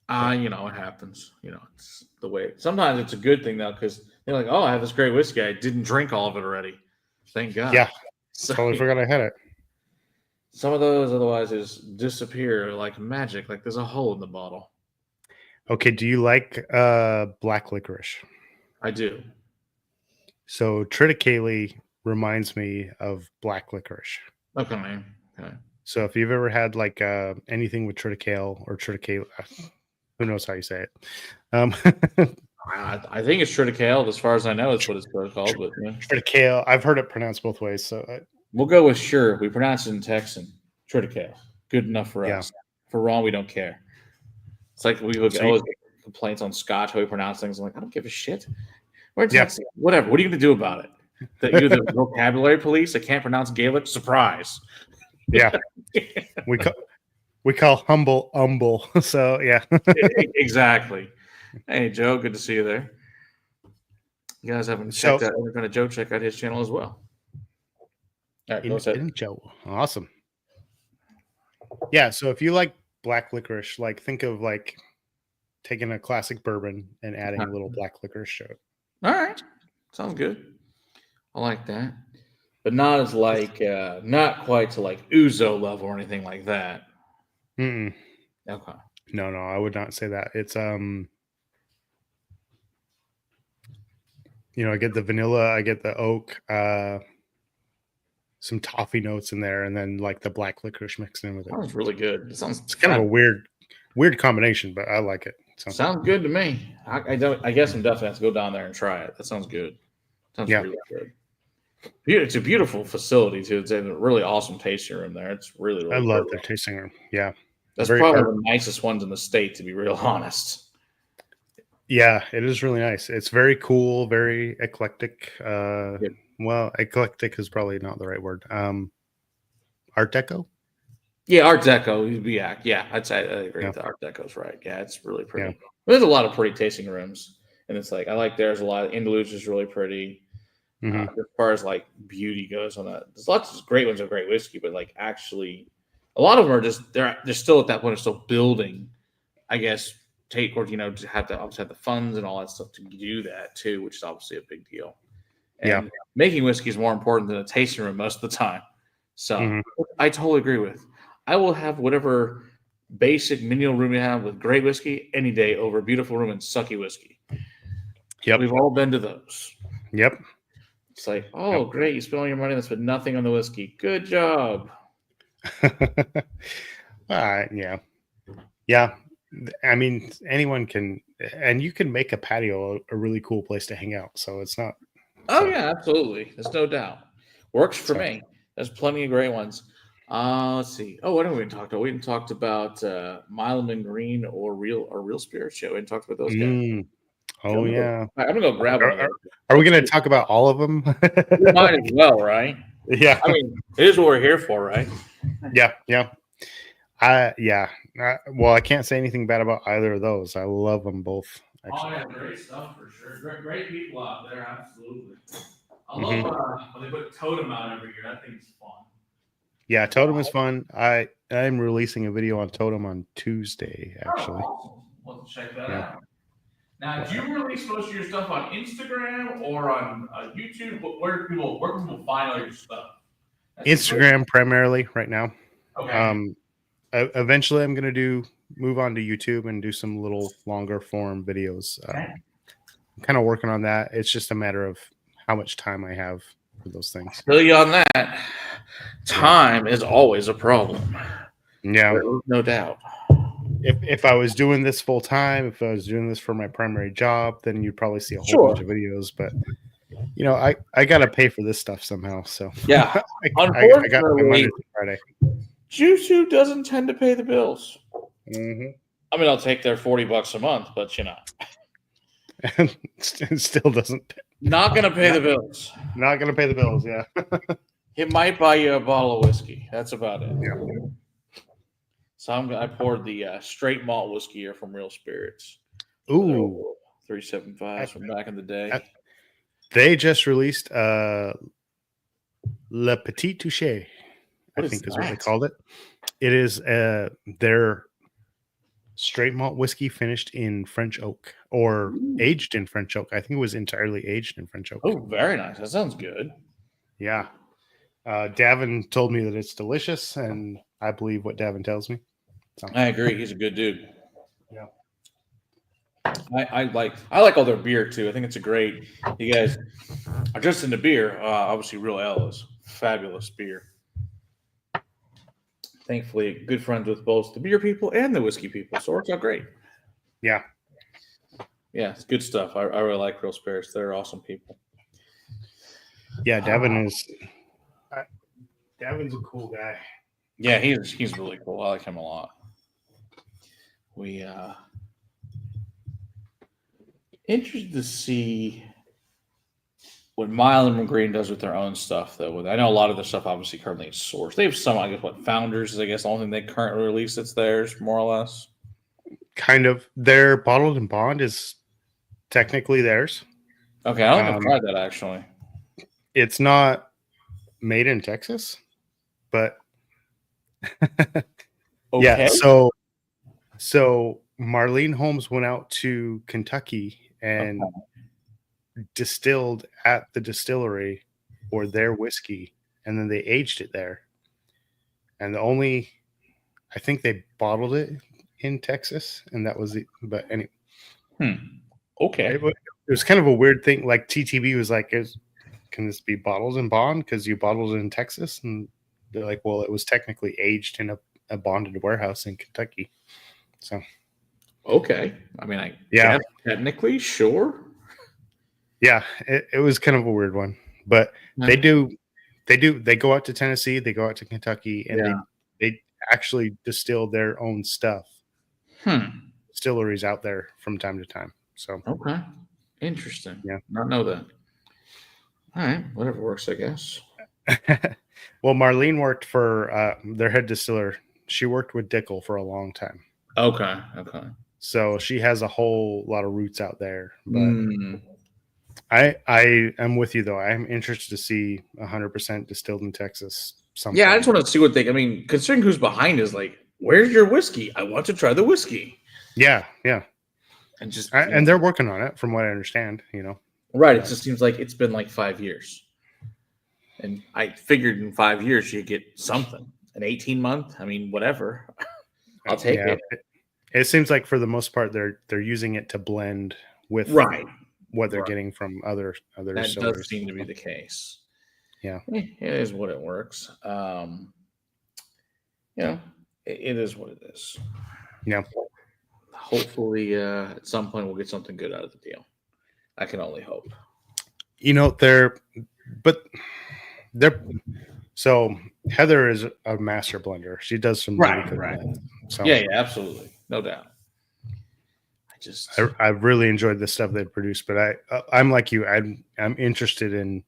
It happens. It's the way. Sometimes it's a good thing though because they're like, "Oh, I have this great whiskey. I didn't drink all of it already. Thank God." Yeah, totally forgot I had it. Some of those otherwise just disappear like magic. Like there's a hole in the bottle. Okay, do you like black licorice? I do. So triticale reminds me of black licorice. Okay. So if you've ever had like anything with triticale or triticale, who knows how you say it? I think it's triticale. As far as I know, it's what it's called. But triticale, I've heard it pronounced both ways. So we'll go with sure. We pronounce it in Texan. Triticale. Good enough for us. For wrong, we don't care. It's like we always get complaints on Scotch how we pronounce things. I'm like, I don't give a shit. We're in Texas. Whatever. What are you going to do about it? That you're the vocabulary police that can't pronounce Gaelic? Surprise. Yeah. we call humble. So yeah. Exactly. Hey Joe, good to see you there. You guys haven't checked out Independent Joe, check out his channel as well. All right, Independent Joe. Awesome. Yeah, so if you like black licorice, like think of like taking a classic bourbon and adding a little black licorice to it. All right. Sounds good. I like that. But not as like not quite to like ouzo level or anything like that. Mm-mm. Okay. No, I would not say that. It's I get the vanilla, I get the oak, some toffee notes in there, and then like the black licorice mixed in with it. Sounds really good. It's kind of a weird combination, but I like it. Sounds good to me. I guess I'm definitely have to go down there and try it. That sounds good. Sounds really good. It's a beautiful facility too. It's a really awesome tasting room there. It's really, really I love their tasting room. Yeah. That's probably the nicest ones in the state, to be real honest. Yeah, it is really nice. It's very cool, very eclectic. Well, eclectic is probably not the right word. Art Deco? Yeah, Art Deco. Yeah, I'd say I agree with Art Deco's right. Yeah, it's really pretty. Yeah. There's a lot of pretty tasting rooms. And it's like, I like there's a lot. Indalooch is really pretty. As far as like beauty goes on that, there's lots of great ones of great whiskey, but like actually a lot of them are just they're still at that point, are still building, I guess, to have the funds and all that stuff to do that too, which is obviously a big deal. And making whiskey is more important than a tasting room most of the time. So I totally agree with. I will have whatever basic menial room you have with great whiskey any day over a beautiful room and sucky whiskey. Yep. We've all been to those. Yep. It's like, oh, great. You spent all your money. That's spent nothing on the whiskey. Good job. All right. Yeah. Yeah. I mean, anyone can, and you can make a patio a really cool place to hang out. So it's not. Oh yeah, absolutely. There's no doubt. Works for So me. There's plenty of great ones. Let's see. Oh, what have we talked about? We haven't talked about Mild and Green or Real Spirits show. We haven't talked about those guys. Oh yeah. I'm gonna go grab one of those. Are we going to talk about all of them? We might as well, right? Yeah. I mean, it is what we're here for, right? Yeah. Yeah. Yeah. Well, I can't say anything bad about either of those. I love them both. Actually. Oh yeah, great stuff for sure. Great people out there, absolutely. I Mm-hmm. love when they put Totem out every year. That thing's fun. Yeah, Totem is fun. I'm releasing a video on Totem on Tuesday, actually. Oh, awesome. Let's check that out. Now, do you release most of your stuff on Instagram or on YouTube? Where can people find all your stuff? Instagram primarily right now. Okay. Eventually, I'm going to move on to YouTube and do some little longer form videos. Okay. I'm kind of working on that. It's just a matter of how much time I have for those things. Feel you on that. Time is always a problem. Yeah, no doubt. If I was doing this full time, if I was doing this for my primary job, then you'd probably see a whole bunch of videos. But you know, I got to pay for this stuff somehow. So yeah, I got my money Friday. YouTube doesn't tend to pay the bills. Mm-hmm. I mean, I'll take their $40 a month, but you know, and it still doesn't. Not gonna pay the bills. Not gonna pay the bills. Yeah. It might buy you a bottle of whiskey. That's about it. Yeah. So I poured the straight malt whiskey here from Real Spirits. Ooh, 375 from back in the day. They just released Le Petit Touché, I think is what they called it. It is their straight malt whiskey finished in French oak or aged in French oak. I think it was entirely aged in French oak. Oh, very nice. That sounds good. Yeah. Davin told me that it's delicious, and I believe what Davin tells me. So. I agree. He's a good dude. Yeah. I like all their beer too. I think it's a great. You guys are just into beer. Obviously, Real Ale is fabulous beer. Thankfully, good friends with both the beer people and the whiskey people, so it works out great. Yeah. Yeah, it's good stuff. I really like Real Spirits. They're awesome people. Yeah, Davin is. Davin's a cool guy. Yeah, he's really cool. I like him a lot. We interested to see what Mild and Green does with their own stuff, though. I know a lot of their stuff obviously currently is sourced. They have some, I guess, Founders is, I guess, the only thing they currently release that's theirs, more or less. Kind of. Their Bottled and Bond is technically theirs. Okay, I don't think I've tried that, actually. It's not made in Texas, but okay. Yeah, so Marlene Holmes went out to Kentucky and distilled at the distillery or their whiskey, and then they aged it there. And I think they bottled it in Texas, and that was it. But anyway, okay, it was kind of a weird thing. Like TTB was like, "Can this be bottled in bond because you bottled it in Texas?" And they're like, "Well, it was technically aged in a bonded warehouse in Kentucky." So, okay. I mean, technically, sure. Yeah, it was kind of a weird one, but they go out to Tennessee, they go out to Kentucky, and they actually distill their own stuff. Distilleries out there from time to time. So okay, interesting. Yeah, not know that. All right, whatever works, I guess. Well, Marlene worked for their head distiller. She worked with Dickel for a long time. Okay. So she has a whole lot of roots out there. But I am with you though. I'm interested to see 100% distilled in Texas. Yeah, I just want to see what they. I mean, considering who's behind is like, where's your whiskey? I want to try the whiskey. Yeah. And they're working on it, from what I understand. Right. It just seems like it's been like 5 years, and I figured in 5 years you get something. An 18-month. I mean, whatever. I'll take it. It seems like for the most part they're using it to blend with what they're getting from other that distillers. Does seem to be the case. Yeah, it is what it works. It is what it is. Yeah. hopefully at some point we'll get something good out of the deal. I can only hope. They're so Heather is a master blender. She does some really good blends. So yeah, absolutely, no doubt. I really enjoyed the stuff they produced, but I'm like you. I'm interested in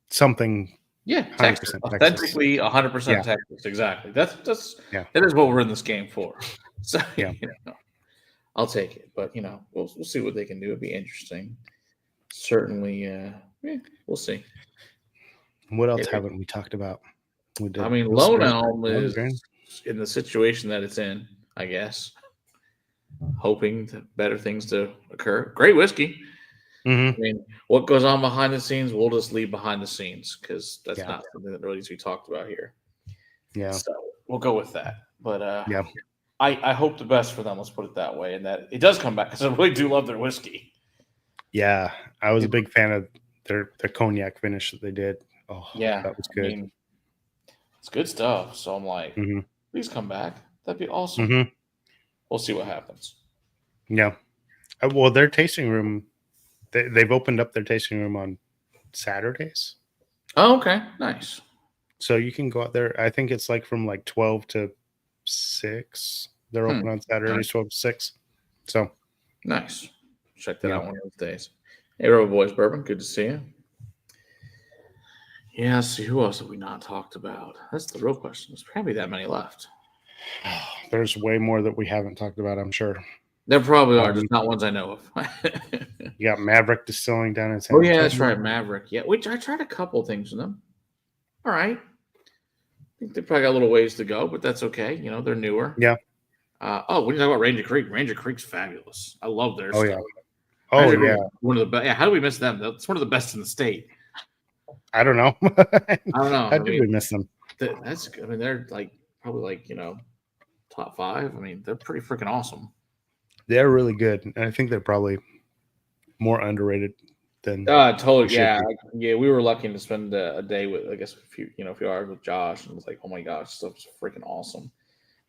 something. Yeah, Texas, authentically 100% Texas. Exactly. That is what we're in this game for. So I'll take it, but we'll see what they can do. It'd be interesting. Certainly, we'll see. What else haven't we talked about? I mean, Lone Elm is in the situation that it's in, I guess. Hoping better things to occur. Great whiskey. Mm-hmm. I mean, what goes on behind the scenes, we'll just leave behind the scenes because that's not something that really needs to be talked about here. Yeah. So we'll go with that. But I hope the best for them. Let's put it that way, and that it does come back because I really do love their whiskey. Yeah, I was a big fan of their cognac finish that they did. Oh, yeah, that was good. I mean, it's good stuff. So I'm like, please come back. That'd be awesome. Mm-hmm. We'll see what happens. Yeah. Well, their tasting room, they've opened up their tasting room on Saturdays. Oh, okay. Nice. So you can go out there. I think it's like from like 12 to 6. They're open on Saturdays, 12 to 6. So nice. Check that out one of those days. Hey, Robo Boys Bourbon. Good to see you. Yeah, let's see. Who else have we not talked about? That's the real question. There's probably that many left. There's way more that we haven't talked about, I'm sure. There probably are, just not ones I know of. You got Maverick Distilling down in San Antonio. That's right, Maverick. Yeah, which I tried a couple of things with them. All right. I think they probably got a little ways to go, but that's okay. They're newer. Yeah. When you talk about Ranger Creek, Ranger Creek's fabulous. I love their stuff. Yeah. Oh, yeah. One of the best. Yeah, how do we miss them? That's one of the best in the state. I don't know. I don't know. How did we miss them? That's. I mean, they're probably top 5. I mean, they're pretty freaking awesome. They're really good, and I think they're probably more underrated than. Totally. Yeah. We were lucky to spend a day with, I guess, a few hours with Josh, and it was like, oh my gosh, stuff's freaking awesome.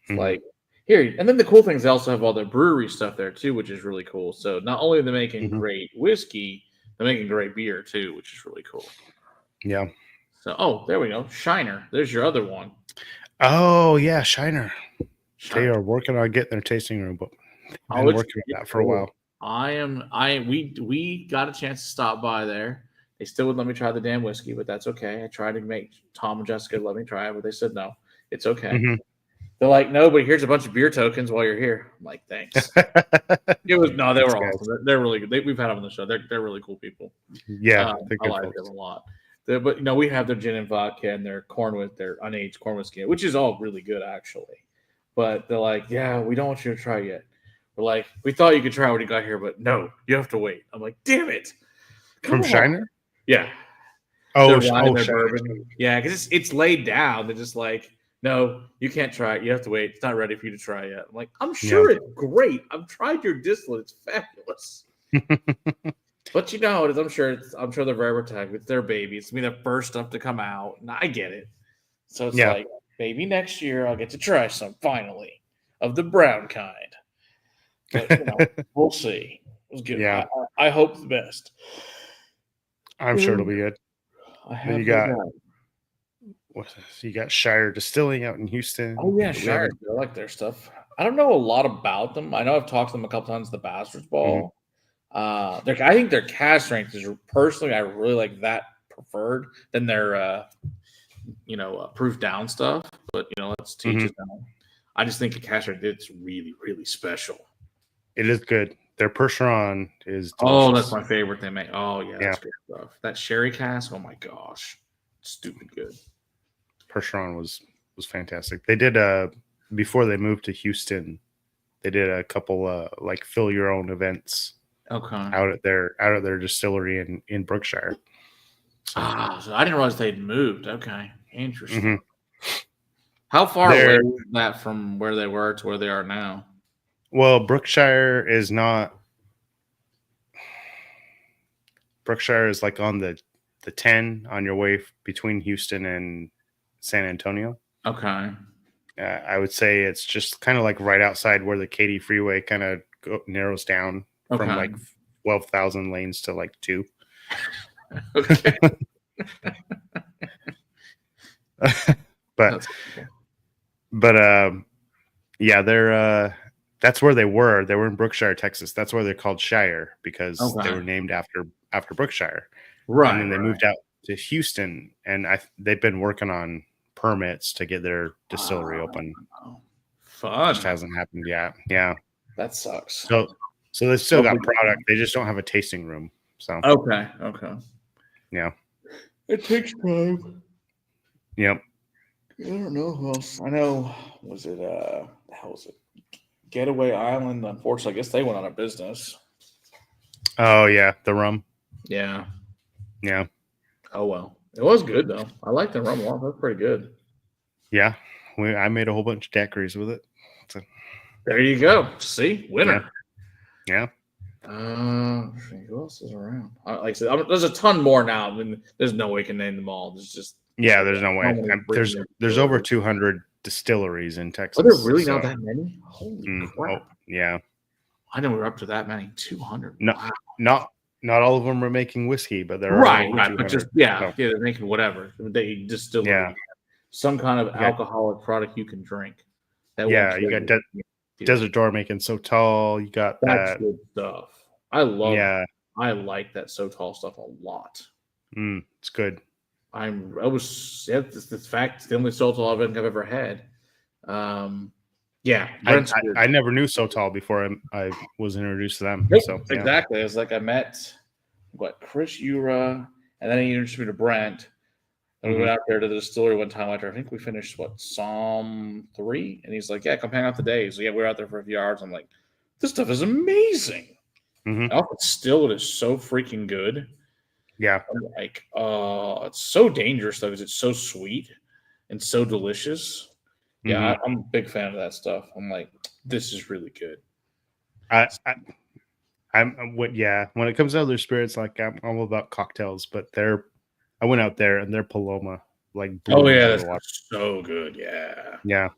It's like here, and then the cool thing is they also have all their brewery stuff there too, which is really cool. So not only are they making great whiskey, they're making great beer too, which is really cool. Yeah. So, there we go. Shiner. There's your other one. Oh, yeah, Shiner. They are working on getting their tasting room, but they've been working on that for a while. We got a chance to stop by there. They still would let me try the damn whiskey, but that's okay. I tried to make Tom and Jessica let me try it, but they said no. It's okay. They're like, no, but here's a bunch of beer tokens while you're here. I'm like, thanks. They were awesome. They're really good. We've had them on the show. They're really cool people. Yeah, I like them a lot. But we have their gin and vodka and their their unaged corn whiskey, which is all really good actually. But they're like, yeah, we don't want you to try yet. We're like, we thought you could try when you got here, but no, you have to wait. I'm like, damn it. From Shiner? Yeah. Bourbon. Yeah, because it's laid down. They're just like, no, you can't try it. You have to wait. It's not ready for you to try yet. I'm like, I'm sure it's great. I've tried your distillate. It's fabulous. But I'm sure they're very protective. It's their baby. It's their first stuff to come out. And I get it. So it's like, maybe next year I'll get to try some finally of the brown kind. But we'll see. It was good. Yeah. I hope the best. I'm sure it'll be good. You got Shire Distilling out in Houston. Oh yeah, Shire. I like their stuff. I don't know a lot about them. I know I've talked to them a couple times at the Bastards Ball. I think their cask strength is personally I really like that preferred than their proof down stuff. But let's teach it down. I just think the cask strength it's really really special. It is good. Their Percheron is delicious. Oh, that's my favorite they make. Oh yeah, that's good stuff. That sherry cask. Oh my gosh, stupid good. Percheron was fantastic. They did before they moved to Houston, they did a couple fill your own events. Okay. Out at their distillery in Brookshire. So I didn't realize they'd moved. Okay, interesting. How far away is that from where they were to where they are now? Well, Brookshire is not. Brookshire is like on the 10 on your way between Houston and San Antonio. Okay. I would say it's just kind of like right outside where the Katy Freeway kind of narrows down from like 12,000 lanes to like 2. Okay. but yeah, they're that's where they were. They were in Brookshire, Texas. That's why they're called Shire, because they were named after Brookshire. Right. And then they moved out to Houston, and they've been working on permits to get their distillery open. Fun. Just hasn't happened yet. Yeah. That sucks. So they still got product. They just don't have a tasting room. So okay. Yeah. It takes time. Yep. I don't know who else. I know. Was it how was it? Getaway Island. Unfortunately, I guess they went out of business. Oh yeah, the rum. Yeah. Yeah. Oh well, it was good though. I liked the rum a lot. That's pretty good. Yeah, I made a whole bunch of daiquiris with it. So. There you go. See, winner. Yeah. Who else is around? Like I said, there's a ton more now. I mean, there's no way we can name them all. There's no way. There's over 200 distilleries in Texas. Are there really not that many? Holy crap! Oh, yeah. I know we're up to that many. 200. No, wow. Not all of them are making whiskey, but they're right. But just they're making whatever. They distill some kind of alcoholic product you can drink. You got Desert Door making So Tall. You got that's good stuff. I love it. I like that So Tall stuff a lot. It's good. It's the only So Tall I've ever had. I never knew So Tall before I was introduced to them. Nope, so exactly. It's like I met Chris Ura, and then he introduced me to Brent. And we went out there to the distillery one time after I think we finished Psalm 3, and he's like, "Yeah, come hang out today." So we were out there for a few hours. I'm like, "This stuff is amazing." Still, it is so freaking good. Yeah, I'm like, it's so dangerous though because it's so sweet and so delicious. Yeah, I'm a big fan of that stuff. I'm like, this is really good. When it comes to other spirits, like I'm all about cocktails, but I went out there and their Paloma that's so good. Yeah.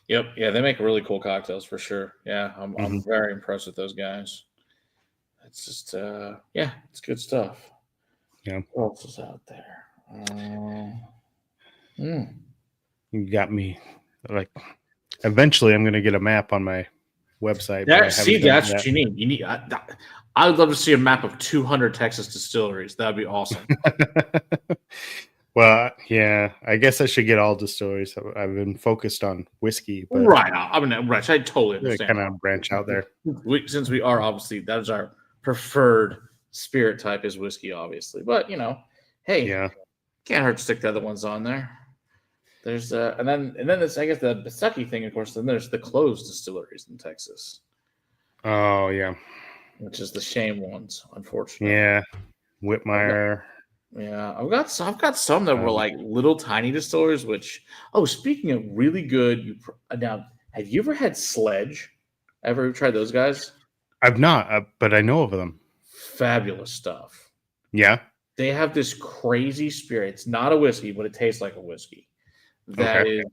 Yep. Yeah, they make really cool cocktails for sure. Yeah, I'm very impressed with those guys. It's just it's good stuff. Yeah. What else is out there? You got me. Like, eventually, I'm going to get a map on my website. That's what you need. You need. I would love to see a map of 200 Texas distilleries. That'd be awesome. Well, yeah, I guess I should get all distilleries. I've been focused on whiskey, but right. I totally understand. Kind of branch out there. Since we are obviously that is our preferred spirit type is whiskey, obviously. But hey, can't hurt to stick the other ones on there. There's and then this, I guess the sucky thing, of course. Then there's the closed distilleries in Texas. Oh yeah, which is the shame ones, unfortunately. Yeah, Whitmire. Yeah, I've got some that were like little tiny distilleries. Which speaking of really good, now have you ever had Sledge? Ever tried those guys? I've not, but I know of them. Fabulous stuff. Yeah, they have this crazy spirit. It's not a whiskey, but it tastes like a whiskey. That is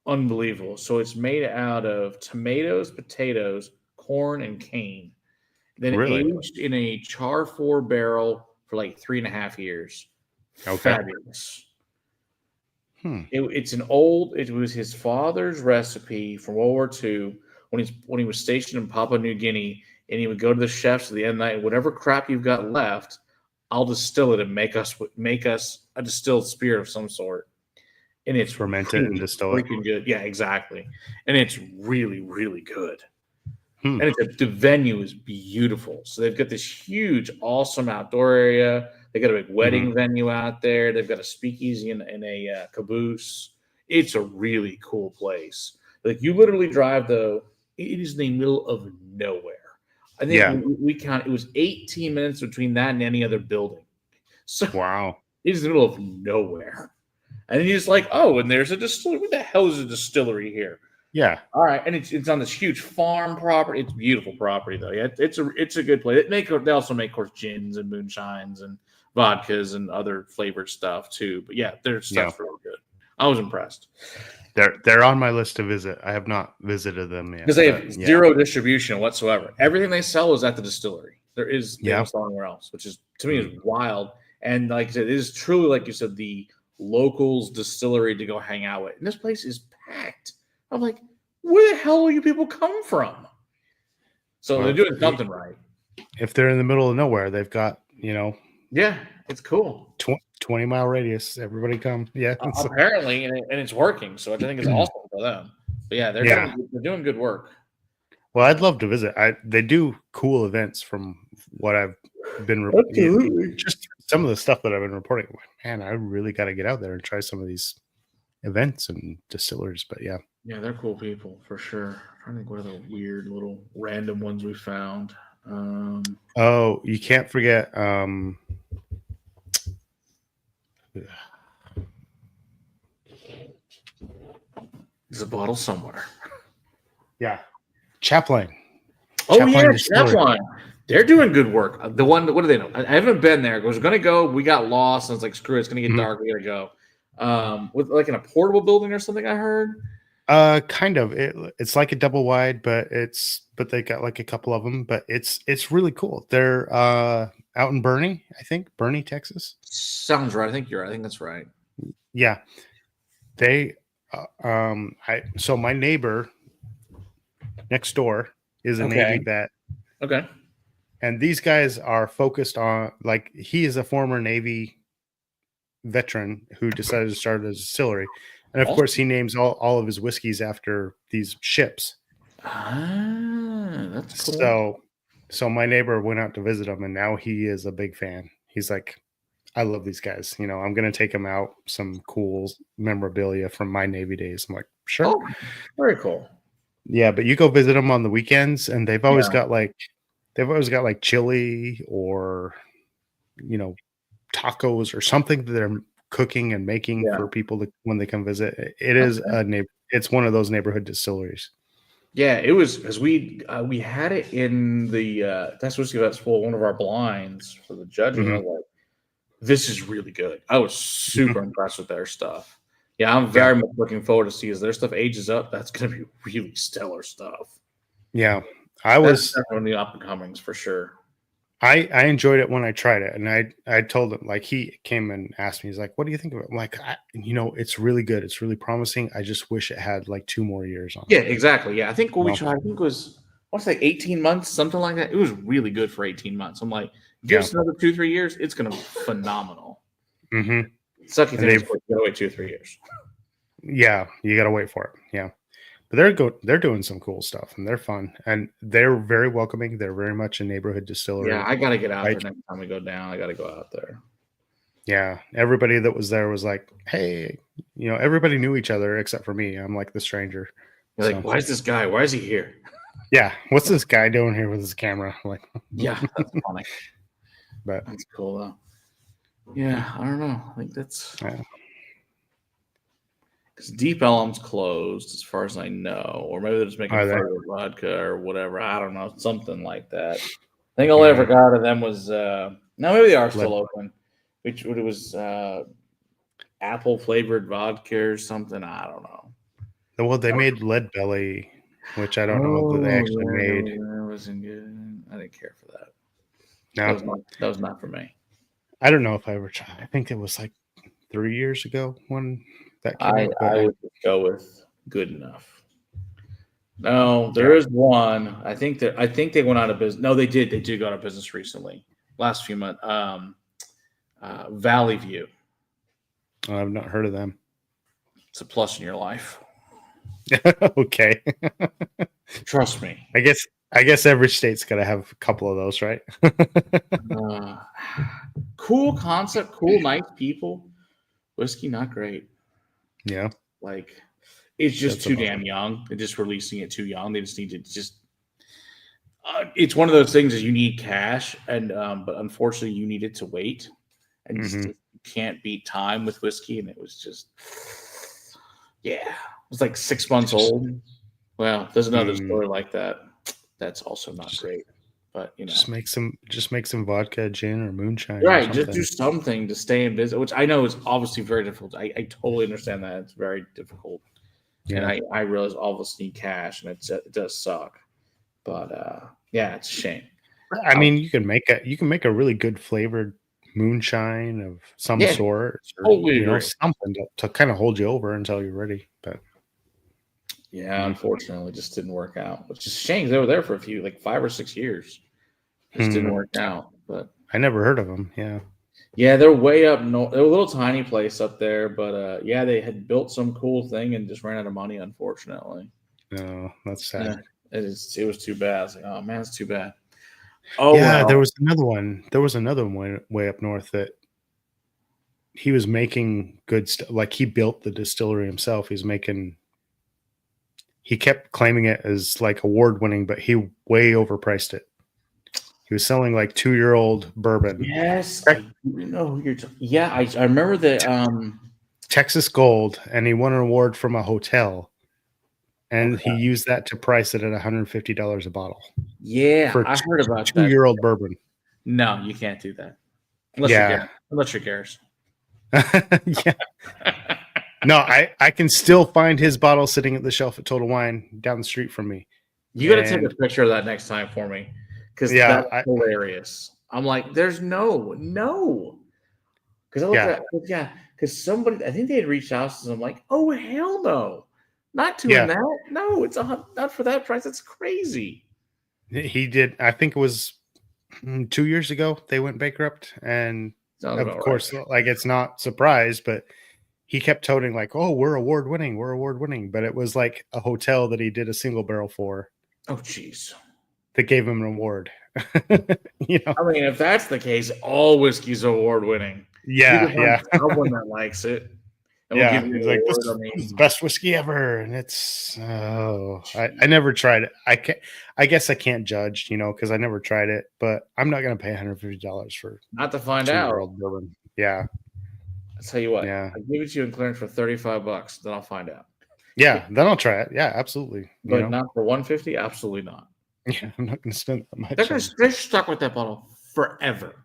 unbelievable. So it's made out of tomatoes, potatoes, corn, and cane. Then aged in a char 4 barrel for like 3.5 years. Fabulous. It was his father's recipe from World War II when he was stationed in Papua New Guinea, and he would go to the chefs at the end of the night, whatever crap you've got left, I'll distill it and make us a distilled spirit of some sort. And it's fermented and distilled. Freaking good. Yeah, exactly. And it's really, really good. And the venue is beautiful. So they've got this huge, awesome outdoor area. They got a big wedding venue out there. They've got a speakeasy in a caboose. It's a really cool place. Like you literally drive though. It is in the middle of nowhere. I think we count. It was 18 minutes between that and any other building. So wow, it is in the middle of nowhere. And he's like, and there's a distillery. What the hell is a distillery here? Yeah. All right, and it's on this huge farm property. It's beautiful property though. Yeah, it's a good place. They also make, of course, gins and moonshines and vodkas and other flavored stuff too. But yeah, their stuff's really good. I was impressed. They're on my list to visit. I have not visited them yet because they have zero distribution whatsoever. Everything they sell is at the distillery. They don't sell anywhere else, which is to me is wild. And like I said, it is truly, like you said, the locals distillery to go hang out with. And this place is packed. I'm like, where the hell are you people come from? So they're doing something right. If they're in the middle of nowhere, they've got, yeah, it's cool. 20-mile radius. Everybody come. Yeah. Apparently, and it's working. So I think it's awesome for them. But yeah, they're doing good work. Well, I'd love to visit. They do cool events from what I've been just some of the stuff that I've been reporting. Man, I really got to get out there and try some of these events and distillers. But yeah, they're cool people for sure. I'm trying to think what are the weird little random ones we found. You can't forget. There's a bottle somewhere. Yeah, Chaplain. Chaplain. They're doing good work. The one, what do they know? I haven't been there. I was going to go. We got lost. And it's like, screw it. It's going to get dark. We got to go. With like in a portable building or something, I heard. Kind of. It's like a double wide, but they got like a couple of them. But it's really cool. They're out in Boerne, I think, Boerne, Texas. Sounds right. I think you're right. I think that's right. Yeah, they. So my neighbor next door is a Navy vet. Okay. And these guys are focused on, like, he is a former Navy veteran who decided to start a distillery. And of course, he names all of his whiskeys after these ships. That's cool. So my neighbor went out to visit him, and now he is a big fan. He's like, I love these guys. I'm going to take them out some cool memorabilia from my Navy days. I'm like, sure. Oh, very cool. Yeah, but you go visit them on the weekends, and they've always got like chili or, tacos or something that they're cooking and making for people when they come visit. It is it's one of those neighborhood distilleries. Yeah, it was, because we had it in the Texas Whiskey Festival, one of our blinds for the judging. Mm-hmm. I was like, this is really good. I was super impressed with their stuff. Yeah, I'm very much looking forward to see as their stuff ages up. That's going to be really stellar stuff. Yeah, that's definitely the up and comings for sure. I enjoyed it when I tried it, and I told him, like, he came and asked me, he's like, what do you think of it? I'm like, it's really good. It's really promising. I just wish it had like 2 more years on it. Yeah, exactly. Yeah, I think what we tried, I think was, what's like 18 months, something like that. It was really good for 18 months. I'm like, give us another 2-3 years, it's going to be phenomenal. Mm-hmm. Sucky thing is you gotta wait 2-3 years. Yeah, you got to wait for it. Yeah. But they're doing some cool stuff, and they're fun, and they're very welcoming. They're very much a neighborhood distillery. Yeah, I got to get out there next time we go down. I got to go out there. Yeah, everybody that was there was like, hey, everybody knew each other except for me. I'm like the stranger. You're like, why is this guy? Why is he here? Yeah, what's this guy doing here with his camera? Like, yeah, that's funny. But that's cool though. Yeah, I don't know. I think that's because Deep Elm's closed, as far as I know, or maybe they're just making further vodka or whatever. I don't know, something like that. I think all I ever got of them was no, maybe they are still open. Which it was apple flavored vodka or something. I don't know. Well, they made Lead Belly, which I don't know that they actually made. That wasn't good. I didn't care for that. No, that was not for me. I don't know if I ever tried. I think it was like 3 years ago when that came out. I would go with Good Enough. No, there is one. I think they went out of business. No, they did. They did go out of business recently. Last few months. Valley View. I've not heard of them. It's a plus in your life. Okay. Trust me. I guess every state's got to have a couple of those, right? Cool concept, cool, nice people. Whiskey, not great. Yeah. Like, it's just too damn young. They're just releasing it too young. They just need to it's one of those things that you need cash, and but unfortunately you need it to wait. And you can't beat time with whiskey. And it was just, it was like 6 months old. Well, there's another story like that. That's also not great. But just make some vodka, gin, or moonshine. Right, just do something to stay in business, which I know is obviously very difficult. I totally understand that. It's very difficult. And I realize all of us need cash, and it does suck. But yeah, it's a shame. I mean, you can make a really good flavored moonshine of some sort, or Totally something to kind of hold you over until you're ready. But yeah, unfortunately, it just didn't work out. Which is a shame. They were there for a few, like 5 or 6 years. Just didn't work out. But I never heard of them. Yeah. Yeah, they're way up north. They're a little tiny place up there, but yeah, they had built some cool thing and just ran out of money, unfortunately. No, that's sad. Yeah, it was too bad. I was like, oh man, it's too bad. Oh yeah, well. there was another one. There was another one way up north that he was making good stuff. Like he built the distillery himself. He kept claiming it as like award winning, but he way overpriced it. He was selling like 2-year-old bourbon. Yes, I know who you're talking. Yeah, I remember the Texas Gold, and he won an award from a hotel, and he used that to price it at $150 a bottle. Yeah, for I heard about that. 2-year-old bourbon. No, you can't do that unless you're Garris. Yeah. No, I can still find his bottle sitting at the shelf at Total Wine down the street from me. You got to take a picture of that next time for me, because that's hilarious. I'm like, there's no, because I looked at because somebody, I think they had reached out to them. I'm like, oh hell no, not doing that. No, it's not for that price. That's crazy. He did. I think it was 2 years ago they went bankrupt, and of course, like it's not surprise, but he kept toting like, "Oh, we're award winning," but it was like a hotel that he did a single barrel for. Oh, jeez. That gave him an award. I mean, if that's the case, all whiskey's award winning. Yeah. Someone that likes it. And we'll give you like, this is the best whiskey ever, and it's I never tried it. I guess I can't judge, because I never tried it, but I'm not going to pay $150 for not to find out. Bourbon. Yeah. I'll tell you what. Yeah. I'll give it to you in clearance for $35. Then I'll find out. Yeah. Then I'll try it. Yeah, absolutely. But not for $150. Absolutely not. Yeah, I'm not going to spend that much. They're stuck with that bottle forever.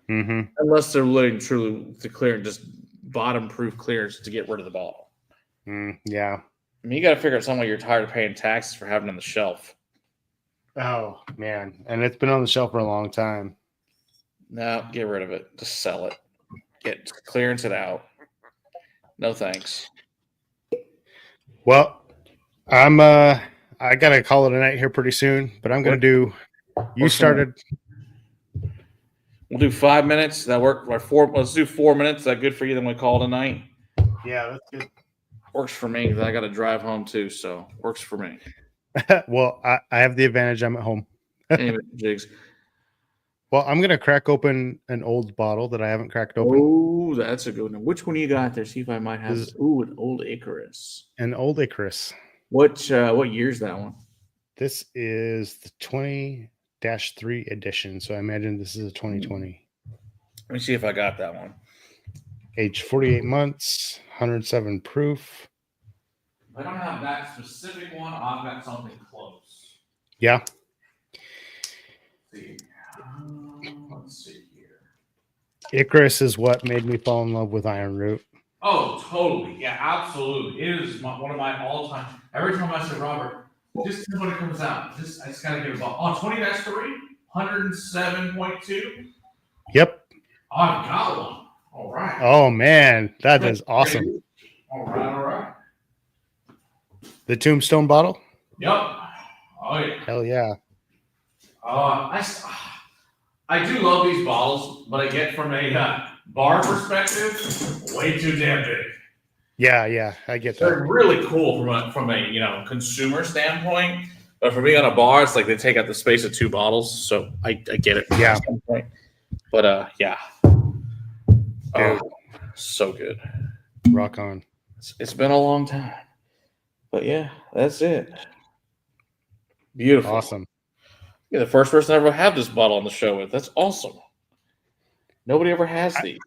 Mm-hmm. Unless they're letting truly to clear just bottom proof clearance to get rid of the bottle. Yeah. I mean, you got to figure out some way you're tired of paying taxes for having it on the shelf. Oh man, and it's been on the shelf for a long time. No, get rid of it. Just sell it. Clearance it out. No thanks. Well, I gotta call it a night here pretty soon, but I'm gonna do. You started. We'll do 5 minutes. That work? Or 4? Let's do 4 minutes. Is that good for you? Then we call it a night. Yeah, that's good. Works for me because I got to drive home too, so works for me. Well, I have the advantage. I'm at home. Anyway, Jigs. Well, I'm gonna crack open an old bottle that I haven't cracked open. Oh, that's a good one. Which one you got there? See if I might have. An Old Icarus. An Old Icarus. What year's that one? This is the 20-3 edition, so I imagine this is a 2020. Let me see if I got that one. Age 48 months, 107 proof. If I don't have that specific one, I've got something close. Yeah. Let's see here. Icarus is what made me fall in love with Iron Root. Oh, totally. Yeah, absolutely. It is one of my all-time. Every time I say, Robert, just when it comes out, I just got to get a bottle. Oh, 20-3, 107.2. Yep. Oh, I've got one. All right. Oh, man. That is awesome. All right. The Tombstone bottle? Yep. Oh, yeah. Hell yeah. I do love these bottles, but I get from a bar perspective, way too damn big. Yeah, I get that. They're really cool from a consumer standpoint, but for me on a bar, it's like they take out the space of 2 bottles, so I get it. Yeah. But yeah. Oh, so good. Rock on. It's been a long time, but yeah, that's it. Beautiful. Awesome. You're the first person I ever have this bottle on the show with. That's awesome. Nobody ever has these.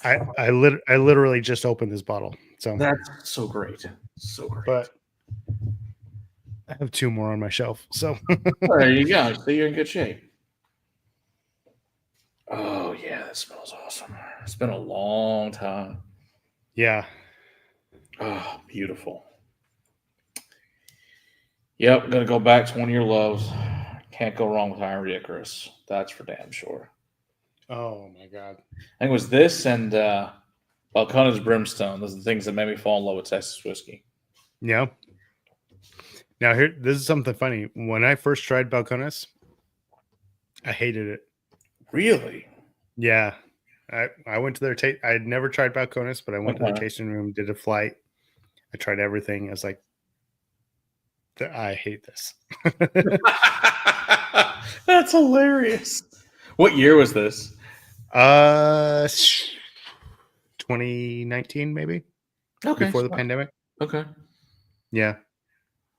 I literally just opened this bottle. So that's so great. So great. But I have 2 more on my shelf. So there you go. So you're in good shape. Oh yeah, that smells awesome. It's been a long time. Yeah. Oh, beautiful. Yep, gonna go back to one of your loves. Can't go wrong with Iron Icarus. That's for damn sure. Oh my god. I think it was this and Balcones Brimstone. Those are the things that made me fall in love with Texas whiskey. Yeah. Now here, this is something funny. When I first tried Balcones, I hated it. Really? Yeah. I went to their taste. I had never tried Balcones, but I went to their tasting room, did a flight. I tried everything. I was like, I hate this. That's hilarious. What year was this? 2019 maybe, Okay. before the pandemic. Okay. Yeah.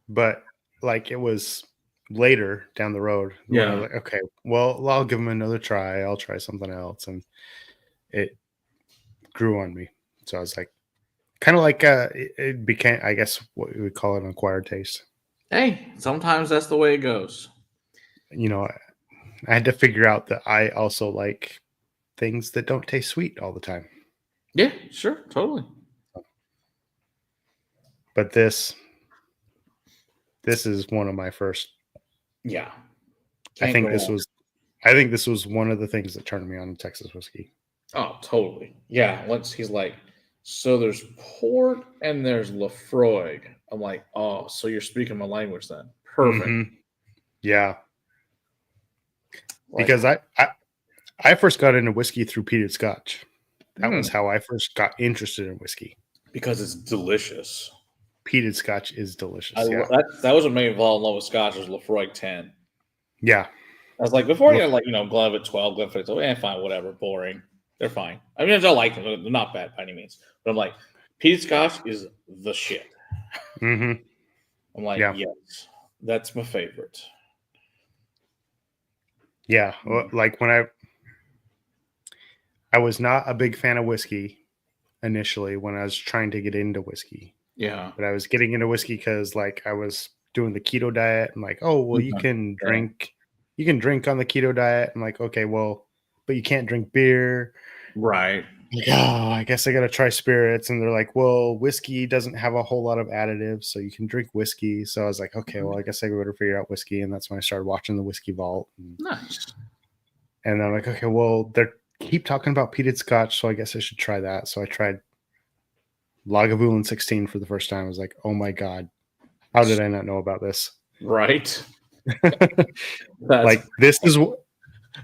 But like it was later down the road when I was like, okay, well, I'll give them another try. I'll try something else. And it grew on me. So I was like, kind of like it became, I guess, what we would call an acquired taste. Hey, sometimes that's the way it goes. You know, I had to figure out that I also like things that don't taste sweet all the time. Yeah, sure, totally. But this is one of my first. Yeah. I think this was one of the things that turned me on to Texas whiskey. Oh, totally. Yeah. He's like, so there's port and there's Lafroig. I'm like, oh, so you're speaking my language then. Perfect. Mm-hmm. Yeah. Because I first got into whiskey through peated scotch. That was how I first got interested in whiskey. Because it's delicious. Peated scotch is delicious. That was what made me fall in love with scotch was Lafroig 10. Yeah. I was like, before you had like, Glenlivet 12, Glenlivet 12, fine, whatever, boring. They're fine. I mean, I don't like them. They're not bad by any means. But I'm like, peated scotch is the shit. Mm-hmm. I'm like, yes, that's my favorite. Yeah. Like when I was not a big fan of whiskey initially when I was trying to get into whiskey. Yeah. But I was getting into whiskey because like I was doing the keto diet and like, oh, well, you can drink on the keto diet. I'm like, okay, well, but you can't drink beer. Right. Like, oh, I guess I got to try spirits. And they're like, well, whiskey doesn't have a whole lot of additives, so you can drink whiskey. So I was like, okay, well, I guess I better figure out whiskey. And that's when I started watching the Whiskey Vault. Nice. And I'm like, okay, well, they keep talking about peated scotch, so I guess I should try that. So I tried Lagavulin 16 for the first time. I was like, oh my God, how did I not know about this? Right. Like, this is,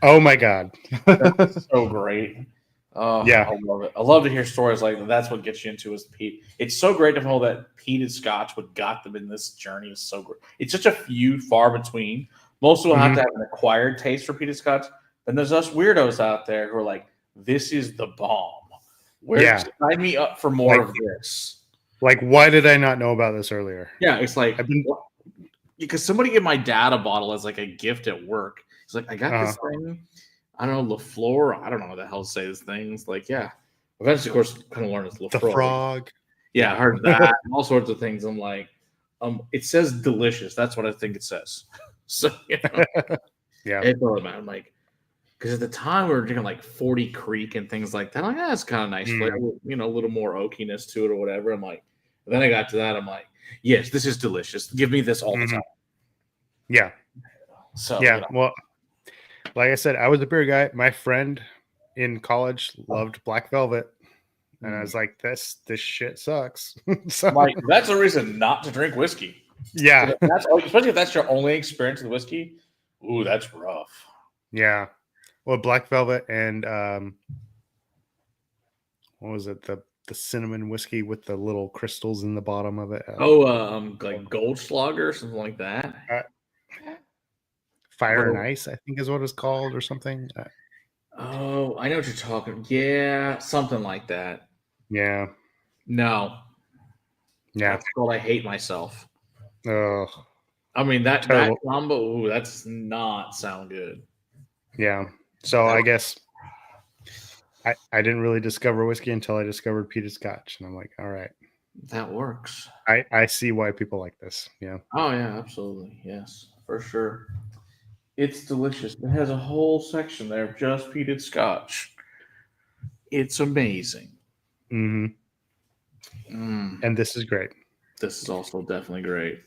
oh my God. That's so great. Oh, yeah. I love it. I love to hear stories like that. That's what gets you into is peat. It's so great to know that peated scotch, what got them in this journey, is so great. It's such a few far between. Most people have to have an acquired taste for peated scotch. Then there's us weirdos out there who are like, this is the bomb. Sign me up for more of this. Like, why did I not know about this earlier? Yeah, it's like, because somebody gave my dad a bottle as like a gift at work. He's like, I got this thing. I don't know, LaFleur. I don't know what the hell to say this thing. It's like, yeah. Eventually, of course, kind of learned it's LaFleur. The frog. Yeah, I heard that. All sorts of things. I'm like, it says delicious. That's what I think it says. So, yeah. I'm like, because at the time we were drinking like 40 Creek and things like that. I'm like, that's kind of nice flavor, a little more oakiness to it or whatever. I'm like, then I got to that. I'm like, yes, this is delicious. Give me this all the time. Yeah. So, yeah. Well, like I said, I was a beer guy. My friend in college loved Black Velvet. And I was like, this shit sucks. So, like, that's a reason not to drink whiskey. Yeah. Especially if that's your only experience with whiskey. Ooh, that's rough. Yeah. Well, Black Velvet and what was it? The cinnamon whiskey with the little crystals in the bottom of it. Like Goldschlager or something like that. Fire and Ice, I think is what it's called or something. Oh, I know what you're talking. Yeah, something like that. Yeah. No. Yeah. That's called I Hate Myself. Oh. I mean, that combo, that's not sound good. Yeah. So I guess I didn't really discover whiskey until I discovered peated scotch. And I'm like, all right. That works. I see why people like this. Yeah. Oh, yeah, absolutely. Yes, for sure. It's delicious. It has a whole section there of just peated scotch. It's amazing. Mm-hmm. And this is great. This is also definitely great.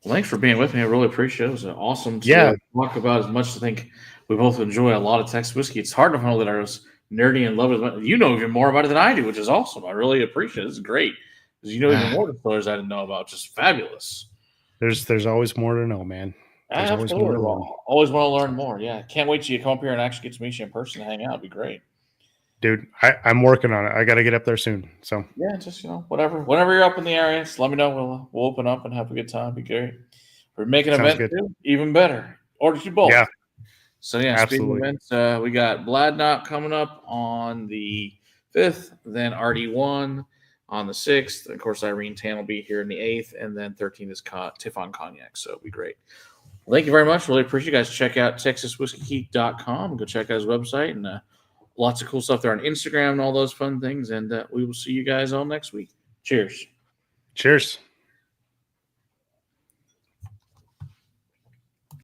Well, thanks for being with me. I really appreciate it. It was awesome to talk about as much as I think we both enjoy a lot of Texas whiskey. It's hard to know that I was nerdy and love it. You know even more about it than I do, which is awesome. I really appreciate it. It's great. Because you know even more distillers I didn't know about. Just fabulous. There's always more to know, man. There's always more to learn. Always want to learn more. Yeah. Can't wait till you come up here and actually get to meet you in person and hang out. It'd be great. Dude, I'm working on it. I got to get up there soon. So yeah, just whatever. Whenever you're up in the area, just let me know. We'll open up and have a good time. It'd be great. If we're making an event too, even better. Or do both. Yeah. So speaking of events, we got Bladnock coming up on the 5th, then RD1 on the 6th. Of course, Irene Tan will be here in the 8th, and then 13th is Tiffon Cognac. So it'll be great. Well, thank you very much. Really appreciate you guys. Check out TexasWhiskeyGeek.com. Go check out his website and lots of cool stuff there on Instagram and all those fun things. And we will see you guys all next week. Cheers. Cheers.